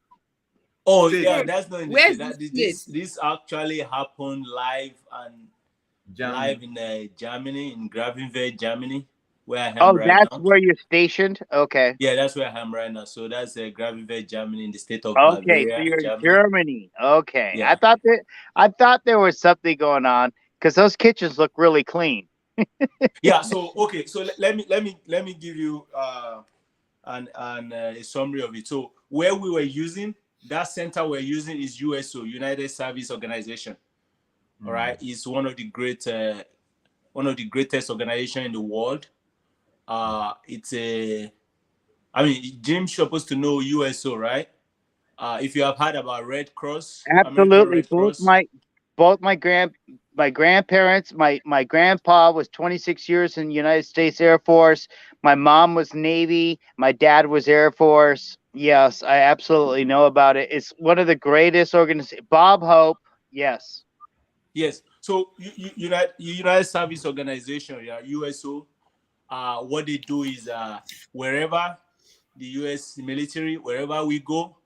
Oh State. yeah, that's not in the Where's state. the That state? this actually happened live and live Germany. in Germany, in Gravenville, Germany, where I am Oh, right that's now. where you're stationed? Okay. Yeah, that's where I am right now. So that's Gravenville, Germany, in the state of Okay, so Bavaria, you're in Germany. Germany. Okay. Yeah. I thought there was something going on because those kitchens look really clean. Yeah. So okay. So let me give you a summary of it. So where we were using that center we're using is USO, United Service Organization. All right, it's one of the greatest organization in the world. It's a, I mean, Jim's supposed to know USO, right? If you have heard about Red Cross, American Absolutely. Red Cross. Both my grandparents, my grandpa was 26 years in the United States Air Force. My mom was Navy. My dad was Air Force. Yes, I absolutely know about it. It's one of the greatest organizations. Bob Hope. Yes. Yes. So United Service Organization, yeah, USO. What they do is wherever the U.S. military, wherever we go,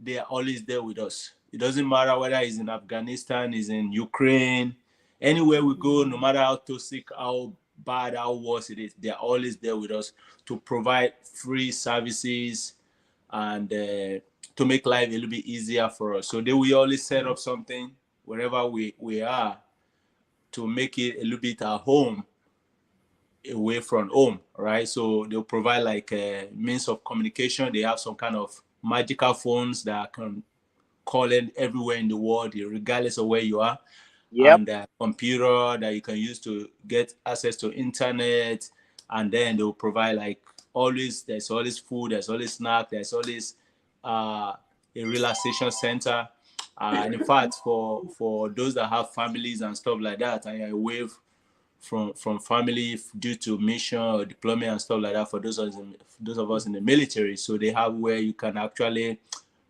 they are always there with us. It doesn't matter whether it's in Afghanistan, it's in Ukraine, anywhere we go, no matter how toxic, how bad, how worse it is, they're always there with us to provide free services and to make life a little bit easier for us. So they will always set up something wherever we are to make it a little bit at home, away from home, right? So they'll provide like a means of communication. They have some kind of magical phones that can call in everywhere in the world, regardless of where you are. Yep. And a computer that you can use to get access to internet. And then they'll provide like there's always food, there's always snack, there's always a relaxation center. And in fact, for those that have families and stuff like that, and you're away from family due to mission or deployment and stuff like that, for those of us in the military, so they have where you can actually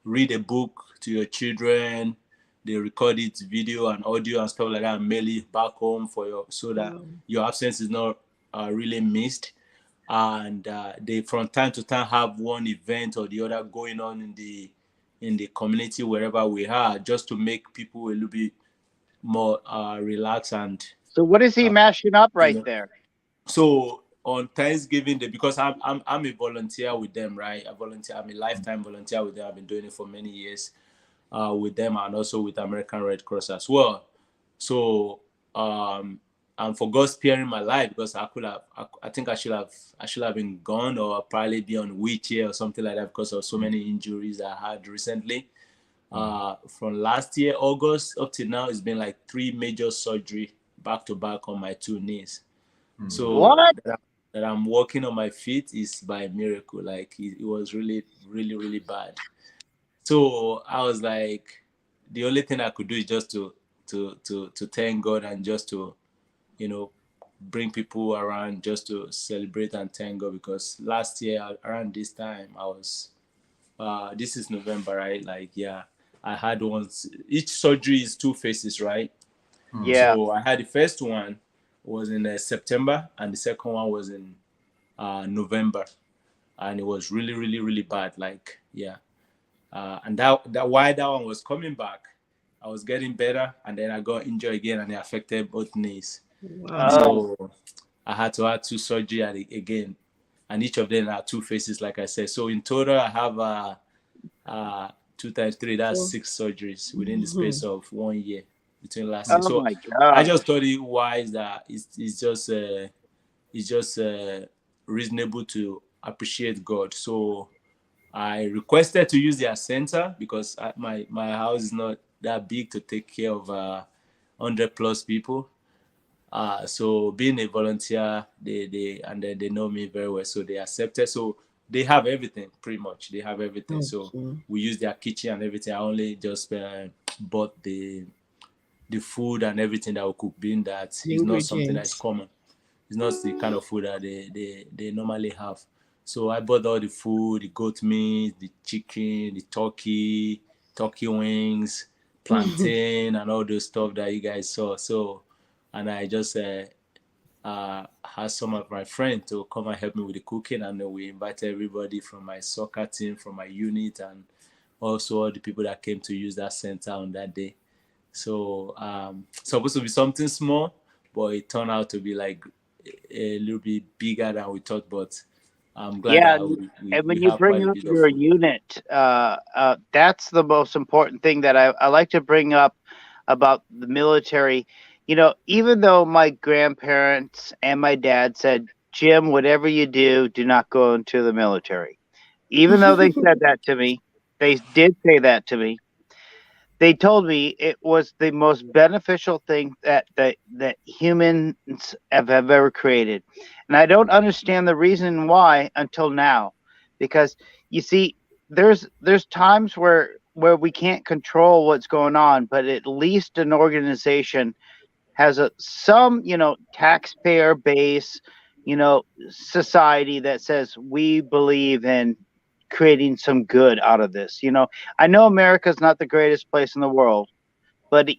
read a book to your children. They record it, video and audio and stuff like that, and mail it back home so that your absence is not really missed. And they from time to time have one event or the other going on in the community wherever we are, just to make people a little bit more relaxed. And So what is he mashing up you right know, there? so on Thanksgiving Day, because I'm a volunteer with them, right? I'm a lifetime volunteer with them. I've been doing it for many years with them, and also with American Red Cross as well. So and for God sparing my life, because I think I should have been gone, or probably be on wheelchair or something like that, because of so many injuries I had recently. From last year August up till now, it's been like 3 major surgery back to back on my 2 knees. So What? that I'm walking on my feet is by miracle. Like it was really, really, really bad. So I was like, the only thing I could do is just to thank God, and just to, bring people around, just to celebrate and thank God, because last year around this time I was this is November, right? Like, yeah, I had once. Each surgery is 2 phases, right? Yeah. So I had the first one was in September, and the second one was in November, and it was really, really, really bad. Like, yeah, and that while that one was coming back, I was getting better, and then I got injured again, and it affected both knees. Wow. So I had to have 2 surgery again, and each of them are 2 phases, like I said. So in total, I have 2 times 3, that's 6 surgeries within the space of 1 year between last year. Oh So my I God. just thought it wise that it's just reasonable to appreciate God. So I requested to use their center because my house is not that big to take care of 100+ people. So being a volunteer, they know me very well, so they accepted. So they have everything, pretty much. They have everything. So we use their kitchen and everything. I only just bought the food and everything that we cook, being that it's not something that is common. It's not the kind of food that they normally have. So I bought all the food, the goat meat, the chicken, the turkey wings, plantain, and all those stuff that you guys saw. So, and I just had some of my friends to come and help me with the cooking, and then we invited everybody from my soccer team, from my unit, and also all the people that came to use that center on that day. So supposed to be something small, but it turned out to be like a little bit bigger than we thought. But I'm glad that and when we you have quite bring a up bit of your food. unit, that's the most important thing that I like to bring up about the military. Even though my grandparents and my dad said, Jim, whatever you do not go into the military. Even though they said that to me, they did say that to me. They told me it was the most beneficial thing that humans have ever created. And I don't understand the reason why until now. Because you see, there's times where we can't control what's going on, but at least an organization has some taxpayer base, society that says we believe in creating some good out of this. I know America's not the greatest place in the world, but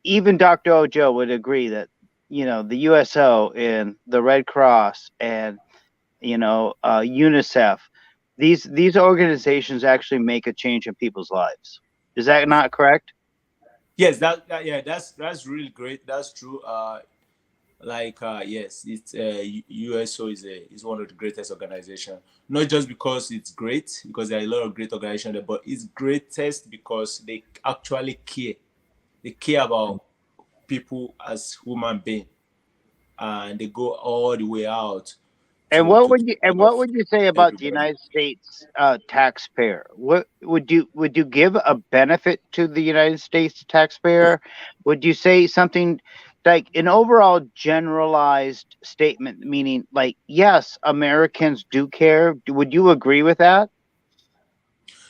even Dr. Ojo would agree that the USO and the Red Cross and UNICEF, these organizations actually make a change in people's lives. Is that not correct? Yes, that's really great. That's true. Yes, it's USO is one of the greatest organizations. Not just because it's great, because there are a lot of great organizations there, but it's greatest because they actually care. They care about people as human beings, and they go all the way out And to what take would you care of say about the everybody. United States taxpayer? What would you give a benefit to the United States taxpayer? Would you say something like an overall generalized statement, meaning like, yes, Americans do care? Would you agree with that?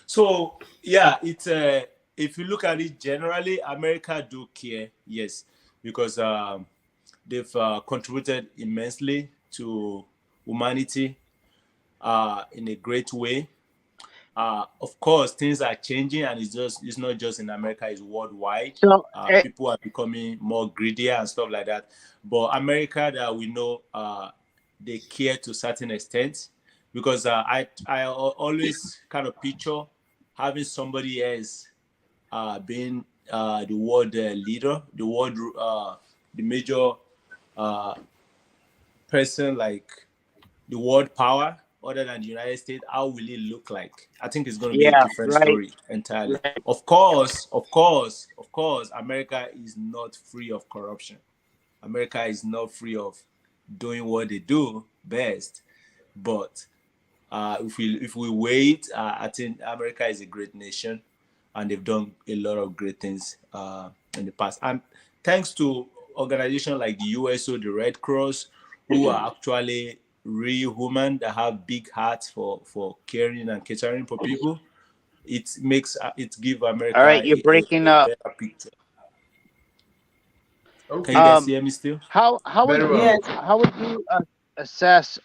So yeah, it's if you look at it generally, America do care, yes, because they've contributed immensely to humanity in a great way. Of course, things are changing, and it's not just in America; it's worldwide. So, People are becoming more greedier and stuff like that. But America, that we know, they care to a certain extent, because I always kind of picture having somebody else being the world leader, the major person, like the world power other than the United States. How will it look like? I think it's going to be a yeah, different right. story entirely. Of course, America is not free of corruption. America is not free of doing what they do best. But if we wait, I think America is a great nation, and they've done a lot of great things in the past. And thanks to organizations like the USO, the Red Cross, who are actually real human that have big hearts for caring and catering for people, it give America All right, you're breaking a up. better picture. Can you Okay, guys hear me still? How would very you well. Yes. assess?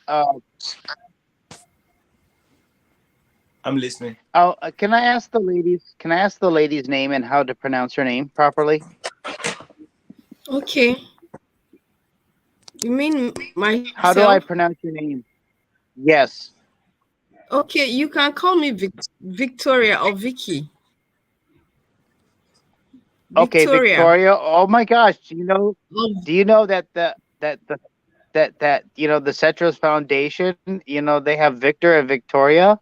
I'm listening. Can I ask the ladies? Can I ask the lady's name and how to pronounce her name properly? Okay. You mean myself? How do I pronounce your name? Yes. Okay, you can call me Victoria or Vicky. Okay, Victoria. Victoria. Oh my gosh! Do you know that the Cetros Foundation? They have Victor and Victoria.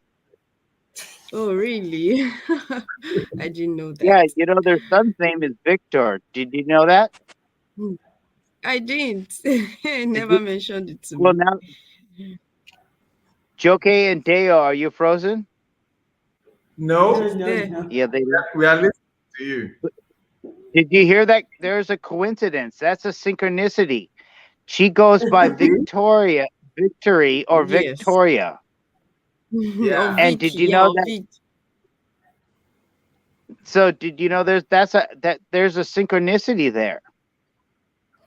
Oh, really? I didn't know that. Yeah, their son's name is Victor. Did you know that? I didn't. Never mentioned it to Well, me. now, Joke and Deo, are you frozen? No, Yeah, they. we are listening to you. Did you hear that? There's a coincidence. That's a synchronicity. She goes by Victoria, Victory, or Yes. Victoria. Yeah. Or And Vicky, did you know or that? Vic. So did you know there's a synchronicity there?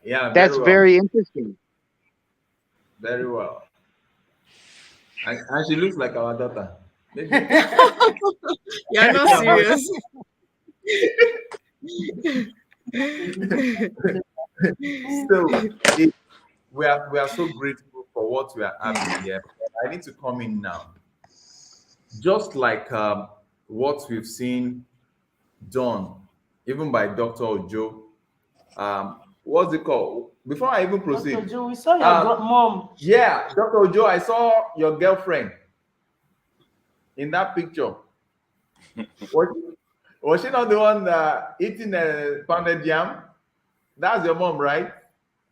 Yeah, That's very well. very interesting. Very well. And she looks like our daughter. Maybe. You're not serious. So we are so grateful for what we are having here. I need to come in now. Just like what we've seen done, even by Dr. Ojo. What's it called? Before I even proceed, Dr. Joe, we saw your mom. Yeah, Dr. Ojo, I saw your girlfriend in that picture. Was she not the one eating a pounded yam? That's your mom, right?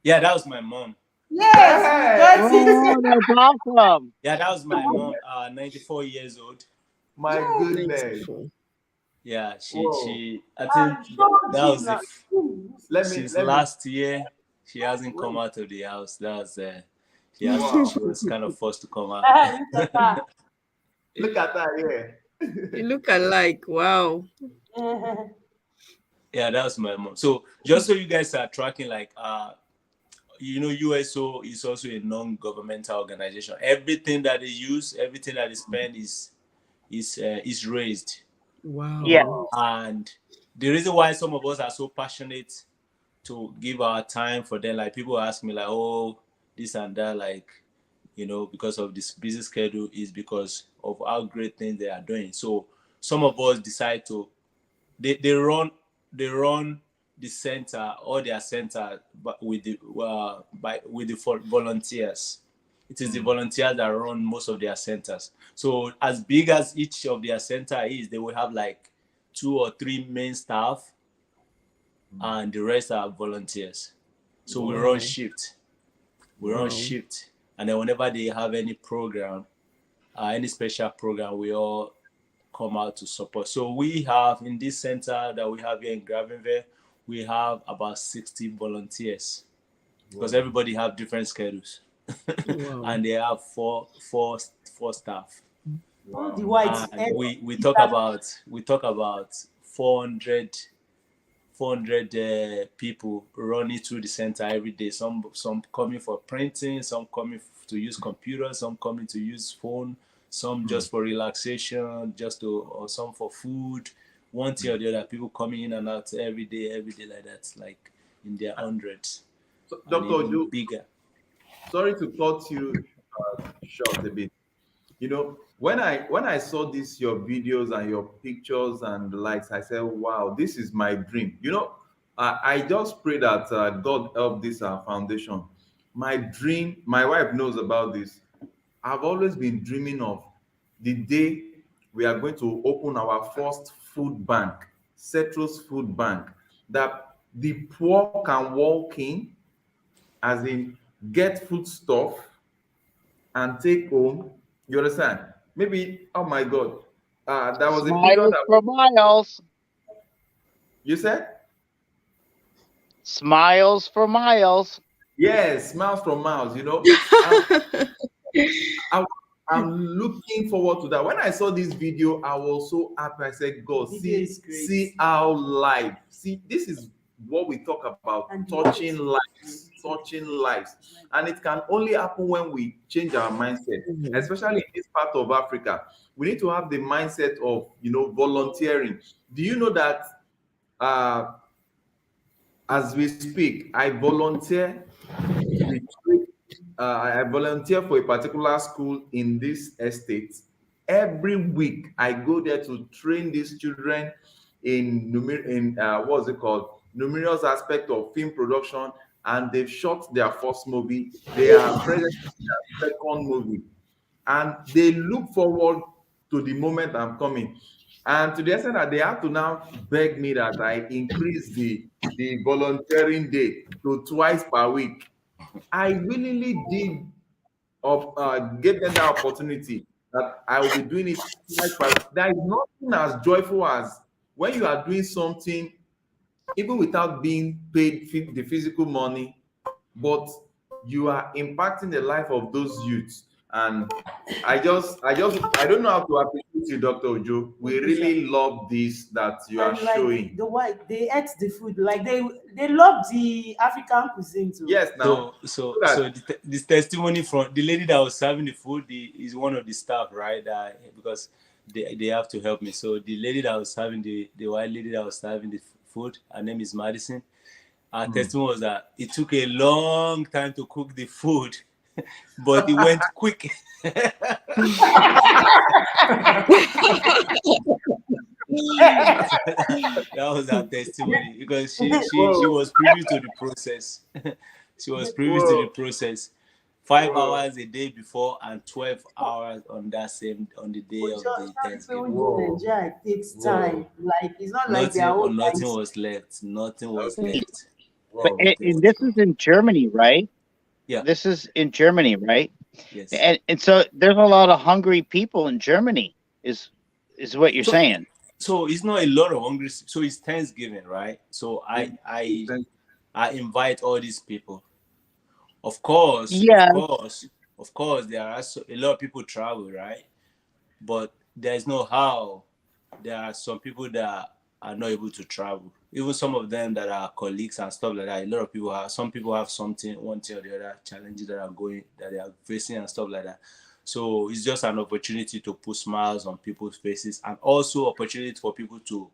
Yeah, that was my mom. Yes, we got it. Oh, that's awesome. Yeah, that was my mom. 94 years old. My goodness. Yeah, Whoa. she. I think that was since last year. She hasn't come out of the house. That's she was kind of forced to come out. Look at that, yeah. You look alike. Wow. Yeah, that was my mom. So just so you guys are tracking, like USO is also a non-governmental organization. Everything that they use, everything that they spend is raised. Wow. Yeah. And the reason why some of us are so passionate to give our time for them, like people ask me like, oh, this and that, like, because of this busy schedule, is because of how great things they are doing. So some of us decide to, they run the center or their center, but with the volunteers. It is the volunteers that run most of their centers. So as big as each of their center is, they will have like 2 or 3 main staff, and the rest are volunteers. So we run shift. And then whenever they have any program, any special program, we all come out to support. So we have in this center that we have here in Gravenville, we have about 60 volunteers, because everybody have different schedules. And they have four staff. Wow. The whites. And we talk about 400 people running through the center every day. Some coming for printing, some coming to use computers, some coming to use phone, some just for relaxation, or some for food. One thing or the other, people coming in and out every day like that, like in their hundreds. So, Dr. Ojo, bigger. Sorry to cut you short a bit. When I saw your videos and your pictures and the likes, I said, wow, this is my dream. I just pray that God help this foundation. My dream, my wife knows about this. I've always been dreaming of the day we are going to open our first food bank, Citrus Food Bank, that the poor can walk in, as in get food stuff and take home. You understand? Maybe, oh my God, that was a period for miles. You said? Smiles for miles. Yes, smiles from miles. I'm looking forward to that. When I saw this video, I was so happy. I said, God, see our life. See, this is what we talk about, touching lives. And it can only happen when we change our mindset, especially in this part of Africa. We need to have the mindset of, volunteering. Do you know that as we speak, I volunteer for a particular school in this estate. Every week, I go there to train these children in what's it called? Numerous aspects of film production, and they've shot their first movie. They are present in their second movie, and they look forward to the moment I'm coming. And to the extent that they have to now beg me that I increase the volunteering day to twice per week. I willingly did gave them that opportunity. that I will be doing it twice. There is nothing as joyful as when you are doing something, even without being paid the physical money, but you are impacting the life of those youths. And I don't know how to appreciate you, Dr. Ojo. We really love this that you are And like showing. the white, they ate the food. Like they love the African cuisine too. Yes, now. So this testimony from the lady that was serving the food is one of the staff, right? Because they have to help me. So the lady that was serving the white lady that was serving the food, her name is Madison. Her testimony was that it took a long time to cook the food, but it went quick. That was her testimony because she was privy to the process. She was privy to the process. 5 hours a day before and 12 hours on the day of the Thanksgiving. Nigeria takes time. Like it's not like their own nothing was left. Nothing was left. But and this is in Germany, right? Yeah. This is in Germany, right? Yes. And so there's a lot of hungry people in Germany, is what you're saying. So it's not a lot of hungry. So it's Thanksgiving, right? So I invite all these people. Of course, there are a lot of people travel, right? But there's no how. There are some people that are not able to travel. Even some of them that are colleagues and stuff like that. A lot of people have. Some people have one thing or the other, challenges that they are facing and stuff like that. So it's just an opportunity to put smiles on people's faces, and also opportunity for people to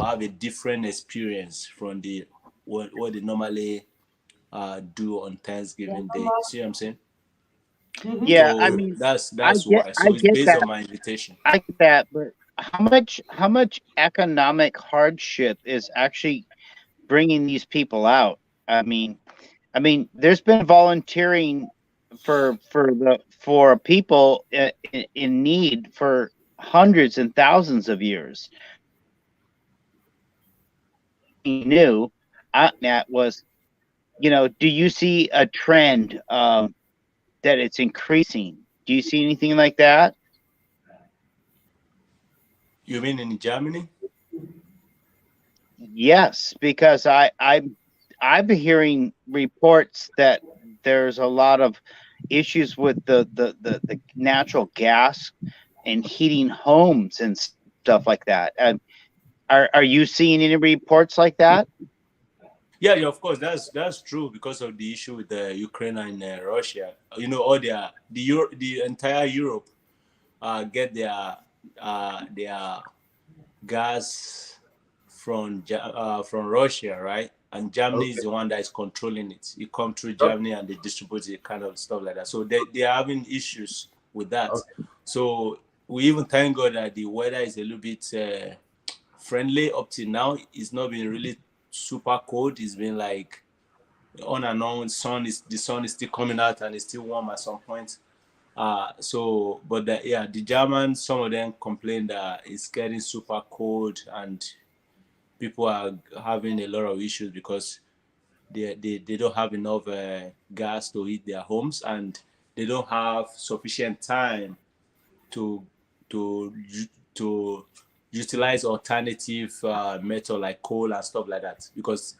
have a different experience from what they normally do on Thanksgiving Day. See what I'm saying? Yeah, so I mean that's why. So it's based on my invitation. I get that, but how much economic hardship is actually bringing these people out? I mean, there's been volunteering for people in need for hundreds and thousands of years. New, that was, do you see a trend that it's increasing? Do you see anything like that? You mean in Germany? Yes, because I've been hearing reports that there's a lot of issues with the natural gas and heating homes and stuff like that. Are you seeing any reports like that? Yeah, of course, that's true because of the issue with the Ukraine and Russia. All the entire Europe get their gas from Russia, right? And Germany is the one that is controlling it. It comes through Germany and they distribute it, kind of stuff like that. So they are having issues with that. So we even thank God that the weather is a little bit friendly up till now. It's not been really super cold. It's been like on and on. The sun is still coming out and it's still warm at some point. But the Germans, some of them complain that it's getting super cold and people are having a lot of issues because they don't have enough gas to heat their homes, and they don't have sufficient time to utilize alternative method like coal and stuff like that, because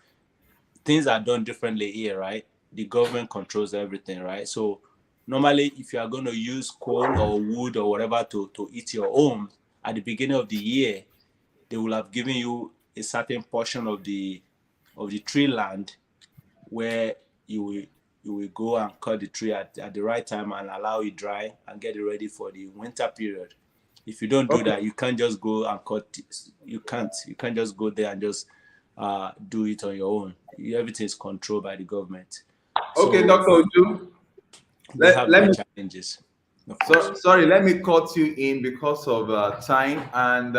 things are done differently here, right? The government controls everything, right? So normally, if you are going to use coal or wood or whatever to heat your home, at the beginning of the year, they will have given you a certain portion of the tree land where you will go and cut the tree at the right time and allow it dry and get it ready for the winter period. If you don't do that, you can't just go and cut. You can't just go there and just do it on your own. Everything is controlled by the government. Okay, Dr. Oju. They have their challenges. Sorry, let me cut you in because of time, and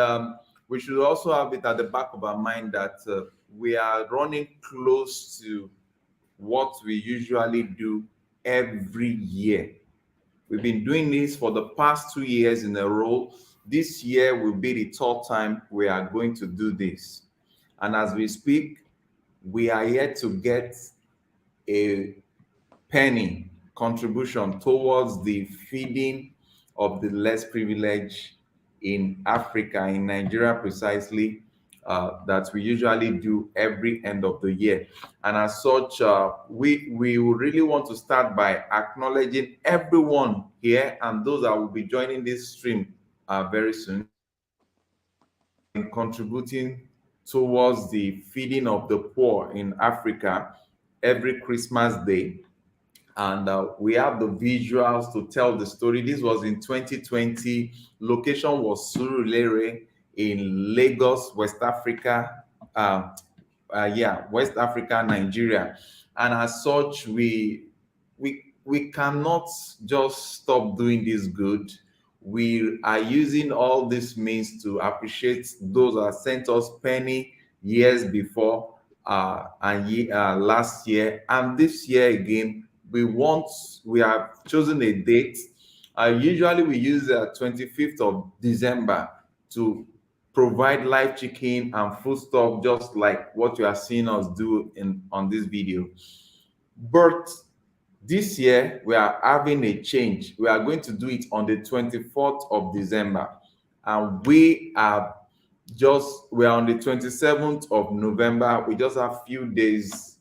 we should also have it at the back of our mind that we are running close to what we usually do every year. We've been doing this for the past 2 years in a row. This year will be the third time we are going to do this. And as we speak, we are yet to get a penny contribution towards the feeding of the less privileged in Africa, in Nigeria precisely, that we usually do every end of the year. And as such, we really want to start by acknowledging everyone here and those that will be joining this stream very soon, in contributing towards the feeding of the poor in Africa every Christmas Day. And we have the visuals to tell the story. This was in 2020. Location was Surulere in Lagos, West Africa. West Africa, Nigeria. And as such, we cannot just stop doing this good. We are using all these means to appreciate those that sent us penny years before last year and this year again. We have chosen a date. Usually we use 25th of December to provide live chicken and food stuff, just like what you are seeing us do on this video. But this year we are having a change. We are going to do it on the 24th of December, and we are on the 27th of November. We just have few days,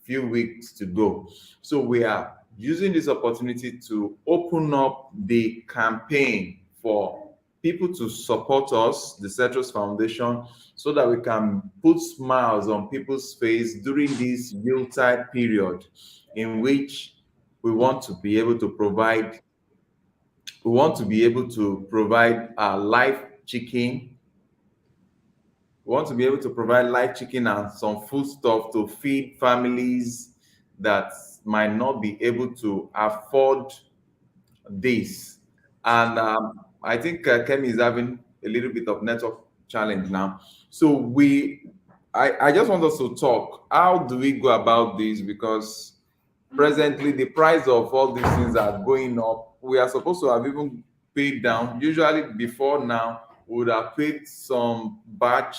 few weeks to go. So we are using this opportunity to open up the campaign for people to support us, the Citrus Foundation, so that we can put smiles on people's face during this Yuletide period, in which we want to be able to provide live chicken. We want to be able to provide live chicken and some food stuff to feed families that might not be able to afford this. And I think Kemi is having a little bit of network challenge now. So I just want us to talk. How do we go about this? Because presently the price of all these things are going up. We are supposed to have even paid down. Usually before now, we would have paid some batch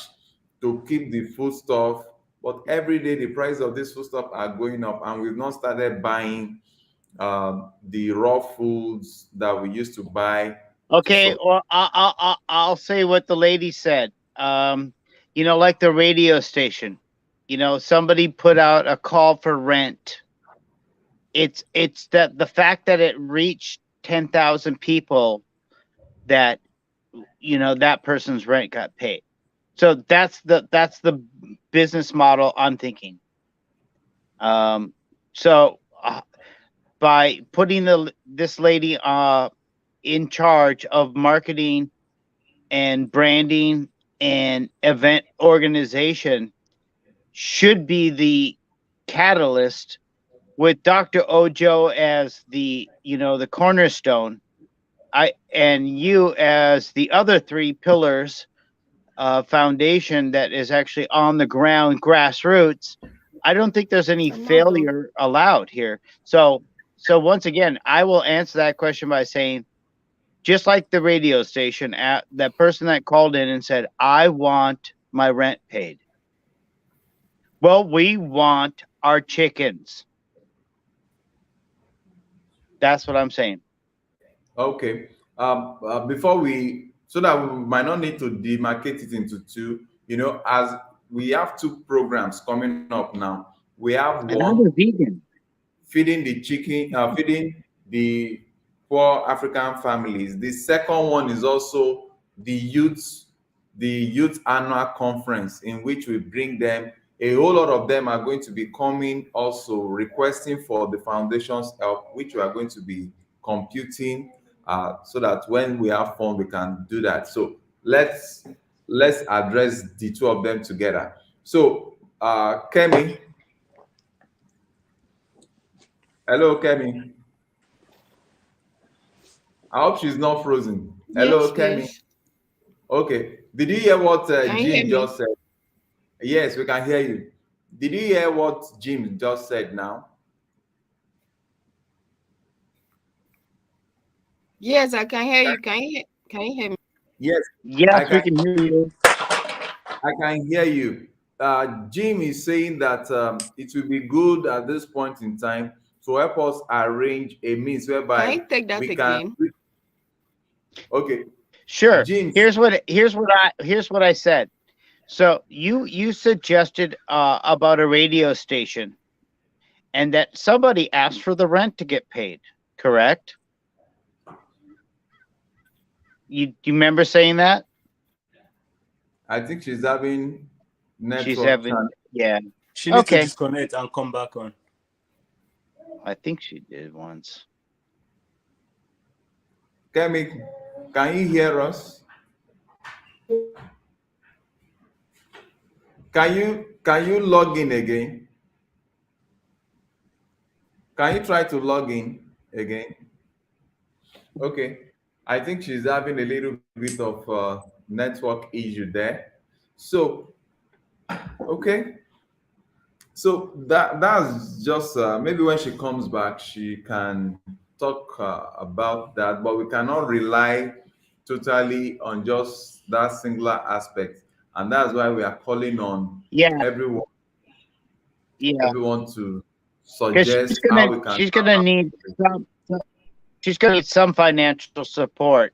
to keep the food stuff. But every day the price of this food stuff are going up, and we've not started buying the raw foods that we used to buy. Okay, well, I'll say what the lady said. Like the radio station, somebody put out a call for rent. It's that the fact that it reached 10,000 people that that person's rent got paid. So that's the business model I'm thinking. So by putting this lady in charge of marketing and branding and event organization should be the catalyst, with Dr. Ojo as the cornerstone, and you as the other three pillars foundation that is actually on the ground, grassroots. I don't think there's any failure allowed here. So once again, I will answer that question by saying, just like the radio station, that person that called in and said, I want my rent paid. Well, we want our chickens. That's what I'm saying. Okay. So that we might not need to demarcate it into two, as we have two programs coming up now. We have one vegan, feeding the chicken, feeding the poor African families. The second one is also the youth annual conference, in which we bring them. A whole lot of them are going to be coming also requesting for the foundation's help, which we are going to be computing, so that when we have fun, we can do that. So let's address the two of them together. So Kemi. Hello, Kemi. I hope she's not frozen. Hello, Yes, Kemi. please. Okay. Did you hear what Can you hear Jim me? just said? Yes, we can hear you. Did you hear what Jim just said now? Yes, I can hear you. Can you hear me? Yes. Yes, we can hear you. I can hear you. Jim is saying that it will be good at this point in time to help us arrange a means whereby Can you take that we again? can. Okay. Sure. James. Here's what I said. So you suggested about a radio station, and that somebody asked for the rent to get paid. Correct? You remember saying that? I think she's having She's network having, challenge. yeah. She needs to Okay. disconnect and come back on. I think she did once. Kemi, can you hear us? Can you log in again? Can you try to log in again? Okay. I think she's having a little bit of network issue there. So, okay. So that's just maybe when she comes back, she can talk about that. But we cannot rely totally on just that singular aspect, and that's why we are calling on Yeah. everyone Yeah. everyone to Because suggest how we can. she's gonna need some financial support.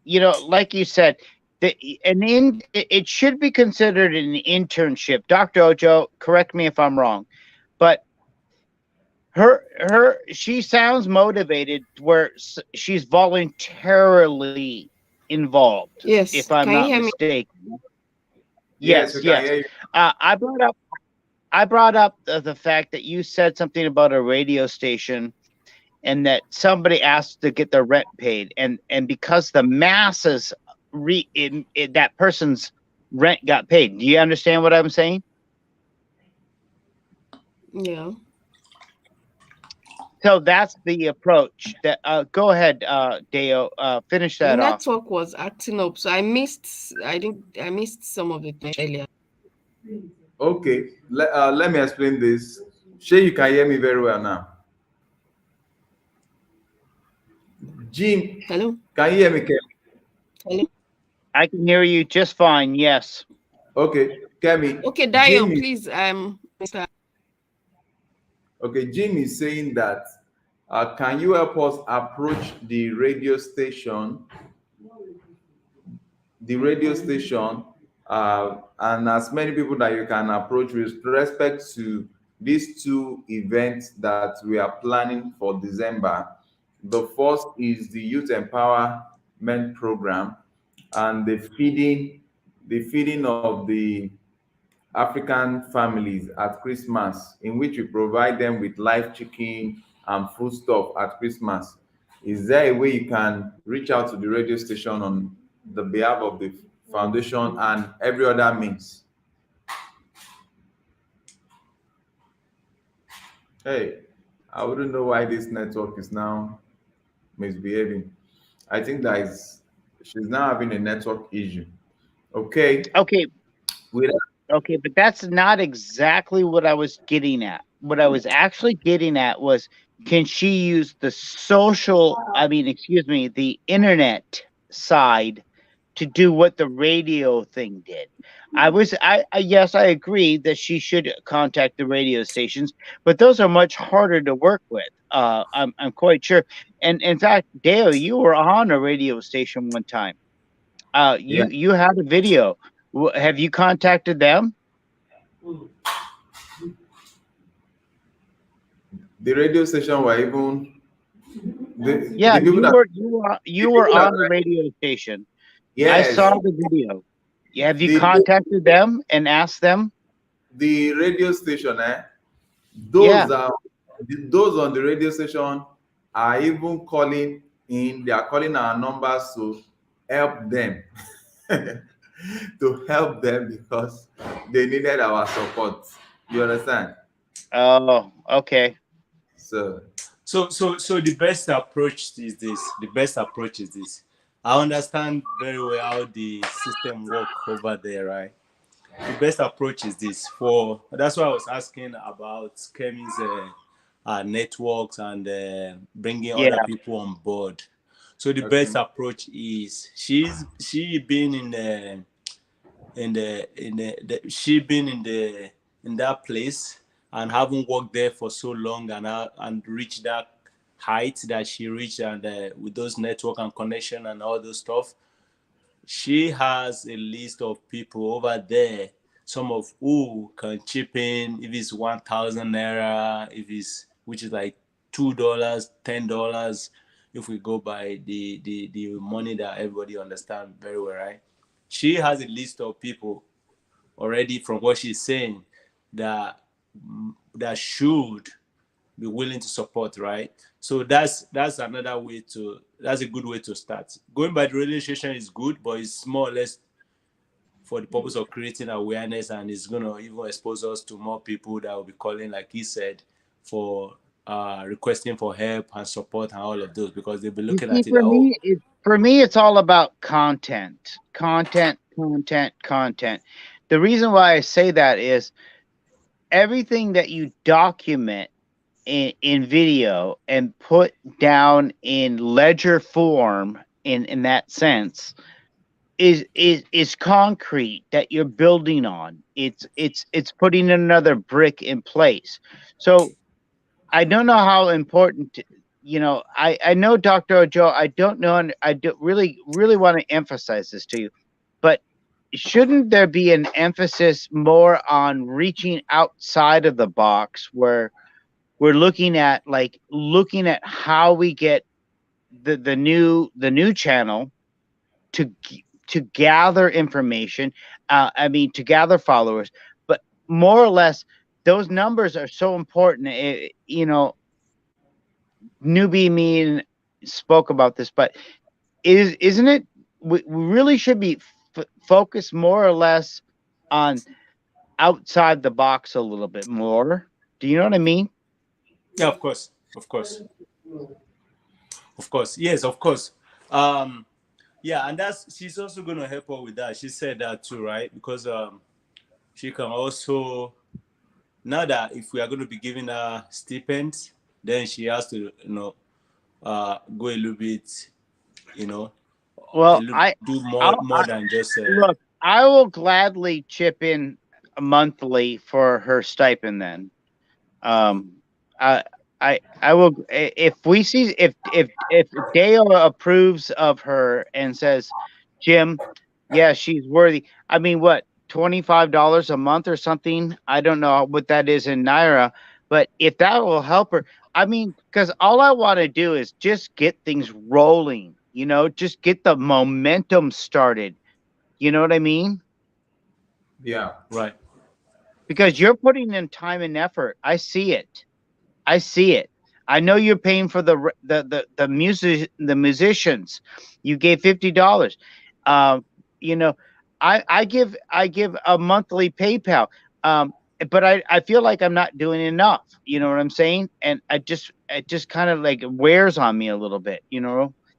You know, like you said, it should be considered an internship. Dr. Ojo, correct me if I'm wrong, but she sounds motivated where she's voluntarily involved. Yes. If I'm Can you not hear me? mistaken. Yes, we can hear you. I brought up the fact that you said something about a radio station, and that somebody asked to get their rent paid, and because the masses that person's rent got paid. Do you understand what I'm saying? Yeah. So that's the approach. That go ahead, Deo. Finish that off. Network was acting up, so I missed some of it earlier. Okay, let me explain this. Shay, you can hear me very well now. Jim, Hello. can you hear me, Kemi? Hello. I can hear you just fine. Yes. Okay, Kemi. Okay, Dio, please. Mr. Okay, Jim is saying that can you help us approach the radio station? And as many people that you can approach with respect to these two events that we are planning for December. The first is the Youth Empowerment Program and the feeding of the African families at Christmas, in which we provide them with live chicken and food stuff at Christmas. Is there a way you can reach out to the radio station on the behalf of the foundation and every other means? Hey, I wouldn't know why this network is now misbehaving. I think that she's now having a network issue. Okay. Okay. Okay, but that's not exactly what I was getting at. What I was actually getting at was, can she use the the internet side to do what the radio thing did? Yes, I agree that she should contact the radio stations, but those are much harder to work with. I'm quite sure. And in fact, Dale, you were on a radio station one time. You had a video. Have you contacted them? The radio station were even you were on the radio station. Yes. I saw the video. Have you contacted them and asked them? The radio station, those on the radio station are even calling in. They are calling our numbers to help them. To help them because they needed our support. You understand? Oh, okay. So the best approach is this. I understand very well how the system works over there, right? The best approach is this. That's why I was asking about Kemi's networks and bringing other people on board. So the best approach is she being in that place and having worked there for so long and reached that height that she reached, and with those network and connection and all those stuff, she has a list of people over there, some of who can chip in if it's 1,000 naira, if it's, which is like $2, $10, if we go by the money that everybody understands very well, right? She has a list of people already, from what she's saying, that should be willing to support, right? So that's another way to, that's a good way to start. Going by the registration is good, but it's more or less for the purpose of creating awareness, and it's going to even expose us to more people that will be calling, like he said, for requesting for help and support and all of those, because they'll be looking at it For at me, it's all about content. The reason why I say that is everything that you document in video and put down in ledger form in that sense is concrete that you're building on. It's putting another brick in place. So I don't know how important, I know, Dr. Ojo, I don't know, and I do really want to emphasize this to you, but shouldn't there be an emphasis more on reaching outside of the box, where we're looking at how we get the new channel to gather information, to gather followers, but more or less those numbers are so important. Newbie me spoke about this, but isn't it, we really should be focused more or less on outside the box a little bit more. Do you know what I mean? Yeah, of course. Yes, of course. Yeah, and she's also going to help her with that. She said that too, right? Because she can also, now that if we are going to be giving her stipends, then she has to, go a little bit, well, do more than just look, I will gladly chip in monthly for her stipend. Then I will, if we see, if Dale approves of her and says, Jim, yeah, she's worthy. I mean, what, $25 a month or something? I don't know what that is in Naira, but if that will help her, I mean, because all I want to do is just get things rolling, just get the momentum started. You know what I mean? Yeah. Right. Because you're putting in time and effort. I see it. I know you're paying for the musicians. You gave $50. I give a monthly PayPal. But I feel like I'm not doing enough. You know what I'm saying? And it just kind of like wears on me a little bit.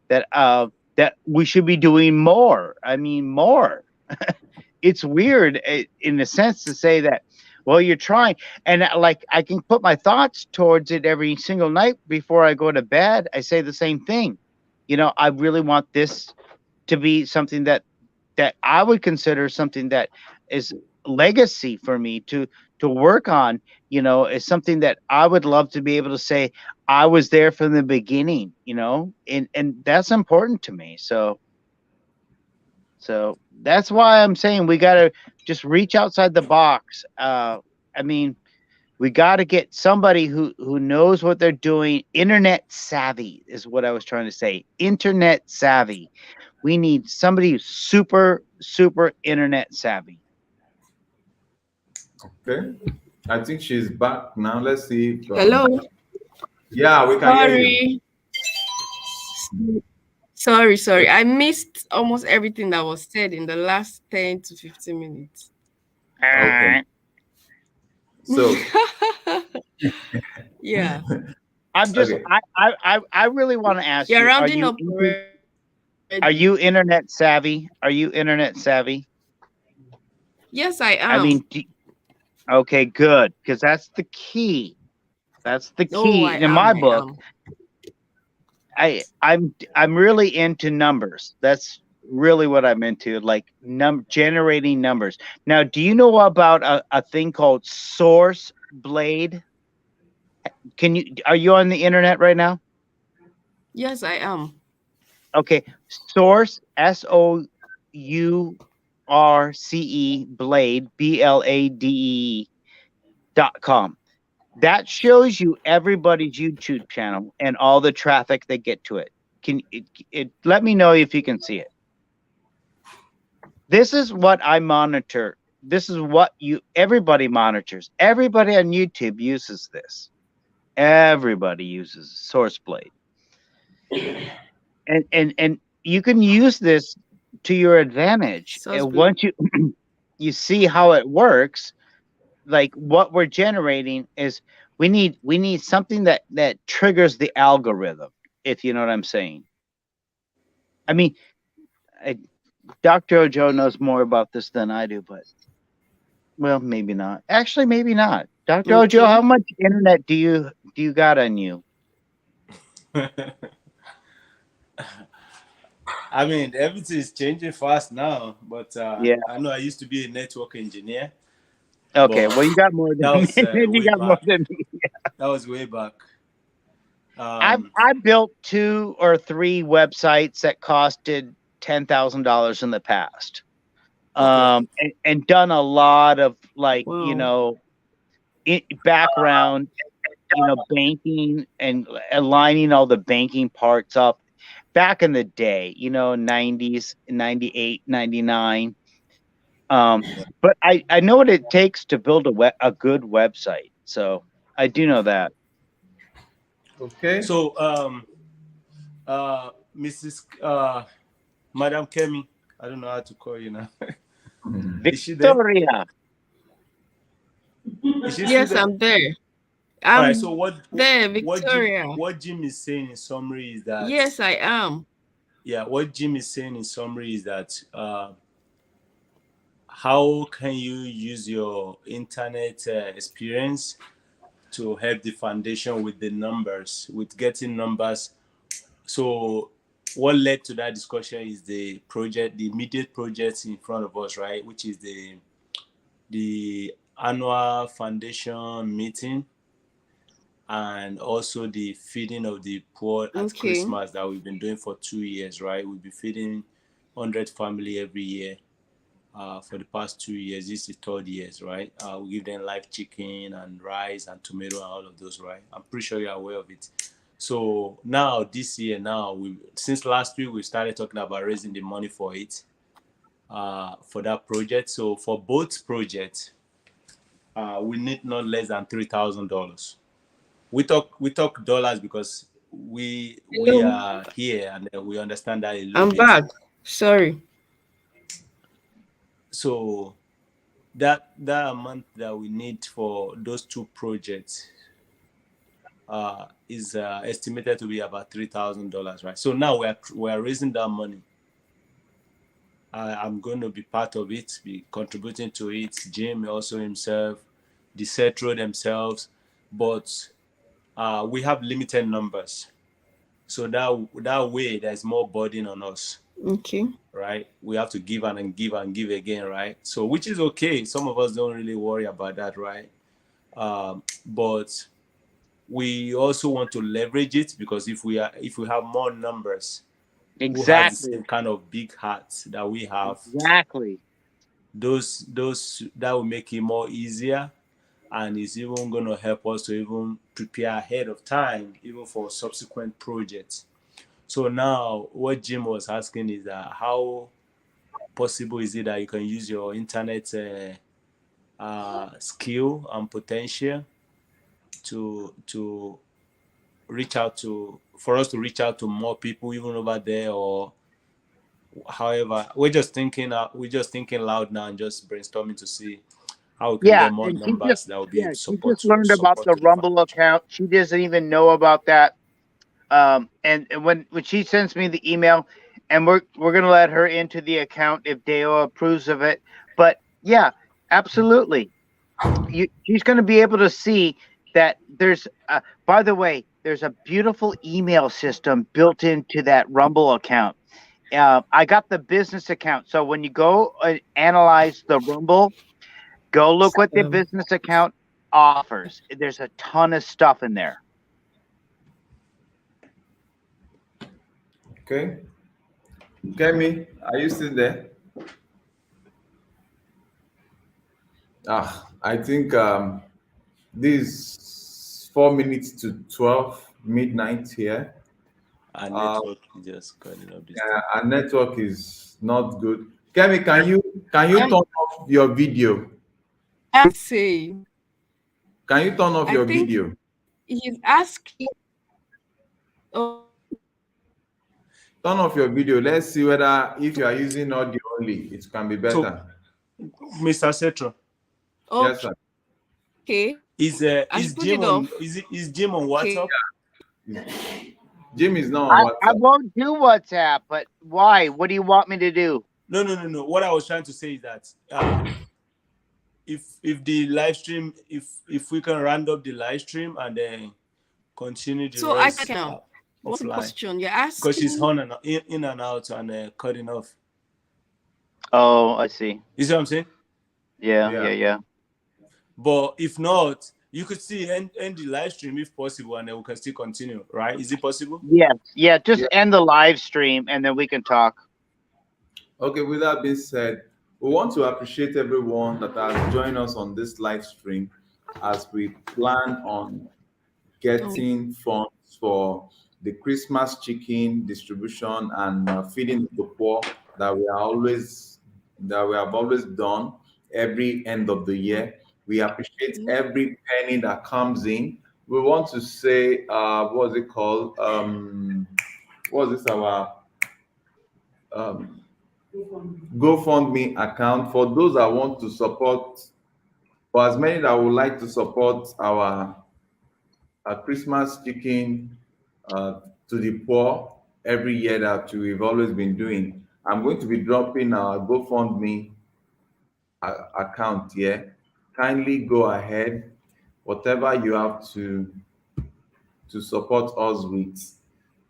That we should be doing more. I mean, more. It's weird in a sense to say that. Well, you're trying, and like I can put my thoughts towards it every single night before I go to bed. I say the same thing. I really want this to be something that I would consider something that is legacy for me to work on. Is something that I would love to be able to say I was there from the beginning. And that's important to me. So that's why I'm saying we got to just reach outside the box. We got to get somebody who knows what they're doing. Internet savvy is what I was trying to say. Internet savvy. We need somebody who's super, super internet savvy. Okay. I think she's back now. Let's see. Hello. Yeah, we can hear you. Sorry. I missed almost everything that was said in the last 10 to 15 minutes. Okay. So yeah. I'm just okay. I really want to ask you. Rounding up. Are you internet savvy? Yes, I am. I mean, okay, good, because that's the key. In my book. I'm really into numbers. That's really what I'm into, like generating numbers. Now, do you know about a thing called Source Blade? Are you on the internet right now? Yes, I am. Okay, source SOURCE blade BLADE.com. That shows you everybody's YouTube channel and all the traffic they get to it. Can it let me know if you can see it? This is what I monitor. This is what everybody monitors. Everybody on YouTube uses this. Everybody uses SourceBlade. And you can use this to your advantage. And once you see how it works, like what we're generating is we need something that triggers the algorithm, if you know what I'm saying. I mean, Dr. Ojo knows more about this than I do, but well, maybe not. Actually, maybe not. Dr. Ojo, how much internet do you got on you? I mean, everything is changing fast now, but Yeah. I know I used to be a network engineer. Okay, well, you got more than me. You got more than me. That was way back. I built 2 or 3 websites that costed $10,000 in the past, and done a lot of background, banking and aligning all the banking parts up. Back in the day, 90s, 98, 99. But I know what it takes to build a good website. So I do know that. Okay. So, Mrs. Madam Kemi, I don't know how to call you now. Victoria. Yes, I'm there. All right. So Victoria. What Jim is saying in summary is that. Yes, I am. Yeah. What Jim is saying in summary is that how can you use your internet experience to help the foundation with the numbers, with getting numbers. So what led to that discussion is the immediate project in front of us, right? Which is the annual foundation meeting, and also the feeding of the poor at Christmas that we've been doing for 2 years, right? We'll be feeding 100 family every year. For the past 2 years, this is 3rd year, right? We give them live chicken and rice and tomato and all of those, right? I'm pretty sure you're aware of it. So now this year, since last week, we started talking about raising the money for it, for that project. So for both projects, we need not less than $3,000. We talk dollars because we are here and we understand that a little bit. I'm back. Sorry. So that amount that we need for those 2 projects is estimated to be about $3,000, right? So now we are raising that money. I'm going to be part of it, be contributing to it. Jim also himself, the Cetro themselves, but we have limited numbers. So that way there's more burden on us. Okay. Right? We have to give and give and give again, right? So which is okay. Some of us don't really worry about that, right? But we also want to leverage it, because if we have more numbers, who has the same kind of big hearts that we have, those that will make it more easier, and it's even going to help us to even prepare ahead of time, even for subsequent projects. So now what Jim was asking is that how possible is it that you can use your internet skill and potential to reach out for us to reach out to more people even over there, or however. We're just thinking loud now and just brainstorming to see how we can get more numbers that will be able to support. She just learned about the Rumble account. She doesn't even know about that. And when she sends me the email, and we're gonna let her into the account if Deo approves of it. But yeah, absolutely, she's gonna be able to see that there's. By the way, there's a beautiful email system built into that Rumble account. I got the business account, so when you go analyze the Rumble, go look what the business account offers. There's a ton of stuff in there. Okay. Kemi, are you still there? I think this 4 minutes to 12 midnight here. Our Uh, network is just cutting up this yeah, thing. our network is not good. Kemi, can you turn off your video? I'm saying, Can you turn off I your think video? he's asking. Oh, Turn off your video. Let's see whether if you are using audio only, it can be So, better. Mr. Cetro, Yes, sir. okay. I is should put Jim it on off. is Jim on Okay. WhatsApp? Jim is now on I WhatsApp. won't do WhatsApp, but why? What do you want me to do? No. What I was trying to say is that if the live stream, if we can round up the live stream and then continue the So I rest can now. What's the offline, question you're because she's asking? on and in and out and cutting off. Oh, I see. You see what I'm saying? Yeah. But if not, you could see end the live stream if possible, and then we can still continue. Right? Is it possible? Yes. Yeah. Just end the live stream and then we can talk. Okay, with that being said, we want to appreciate everyone that has joined us on this live stream as we plan on getting funds for the Christmas chicken distribution and feeding the poor that we have always done every end of the year. We appreciate every penny that comes in. We want to say, what's it called? What's this our GoFundMe account for those that want to support, for as many that would like to support our Christmas chicken to the poor every year that we've always been doing. I'm going to be dropping our GoFundMe account here. Kindly go ahead, whatever you have to support us with.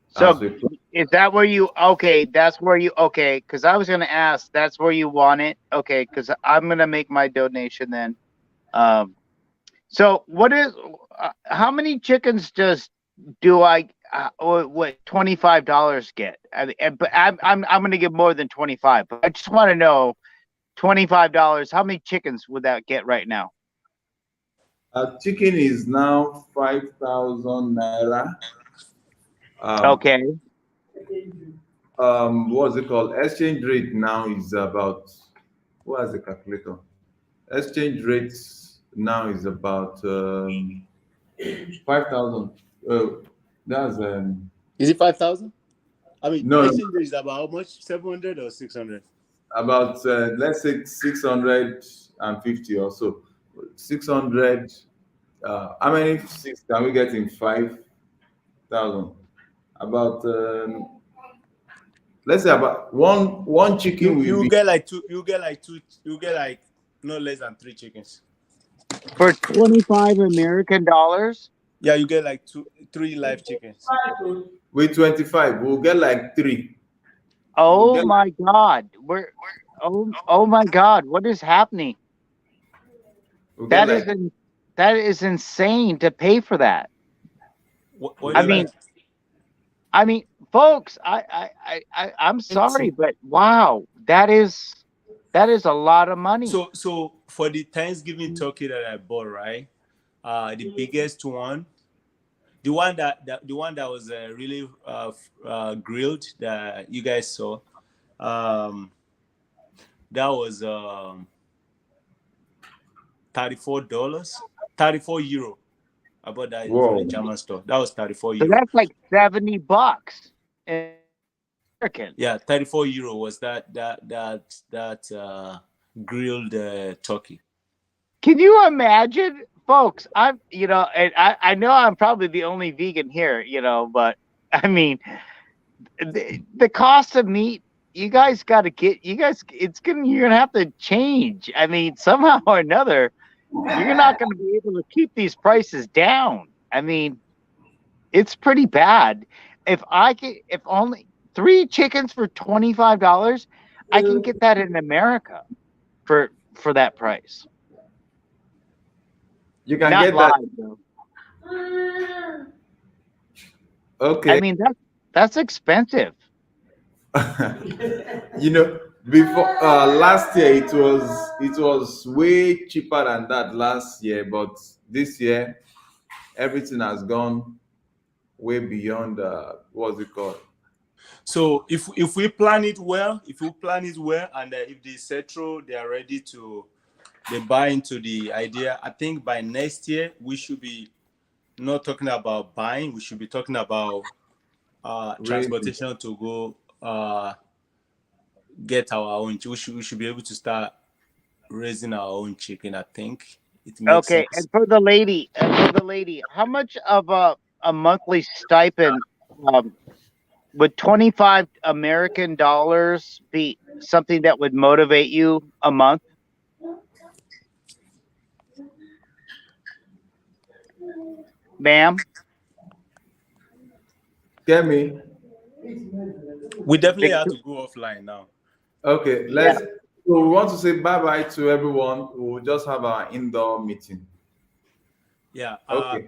So As we plan. is that where you? Okay, that's where you. Okay, because I was gonna ask. That's where you want it. Okay, because I'm gonna make my donation then. So what is? How many chickens do I? What $25 get? But I'm gonna give more than 25. But I just want to know, $25. How many chickens would that get right now? Chicken is now 5,000 naira. Okay. What's it called? Exchange rate now is about, what is the calculator? Exchange rates now is about 5,000. That's Is it 5,000? I mean, no, exchange rate is about how much? 700 or 600? about let's say 650 or so. 600. How many six can we get in 5,000? About let's say about one chicken will You be get like two. You get like no less than 3 chickens. For 25 American dollars? Yeah, you get like 3 live chickens. with 25. We'll get like 3. Oh my God. Oh my God. What is happening? We'll That get is that is insane to pay for that. What I do you mean, like? I mean, folks, I'm sorry, but wow, that is a lot of money. So for the Thanksgiving turkey that I bought, right? The biggest one, the one that was really grilled that you guys saw, that was $34, €34. I bought that from the German store. That was 34 So euro. that's like $70 American. Yeah, 34 euro was that grilled turkey. Can you imagine, folks? And I know I'm probably the only vegan here, but I mean, the cost of meat, you're gonna have to change. I mean, somehow or another, you're not gonna be able to keep these prices down. I mean, it's pretty bad. If only 3 chickens for $25, I can get that in America for that price. You can Not get live, that. though. Okay. I mean, that's expensive. You know, before last year it was way cheaper than that last year, but this year everything has gone way beyond what's it called. So if we plan it well, and if the Cetro they are ready to they buy into the idea, I think by next year we should be not talking about buying. We should be talking about transportation to go get our own. We should be able to start raising our own chicken. I think it makes Okay, sense. and for the lady, how much of a monthly stipend would 25 American dollars be something that would motivate you a month? Ma'am? Get me? We definitely have to go offline now. Okay, let's. So we want to say bye bye to everyone. We'll just have our indoor meeting. Yeah. Okay.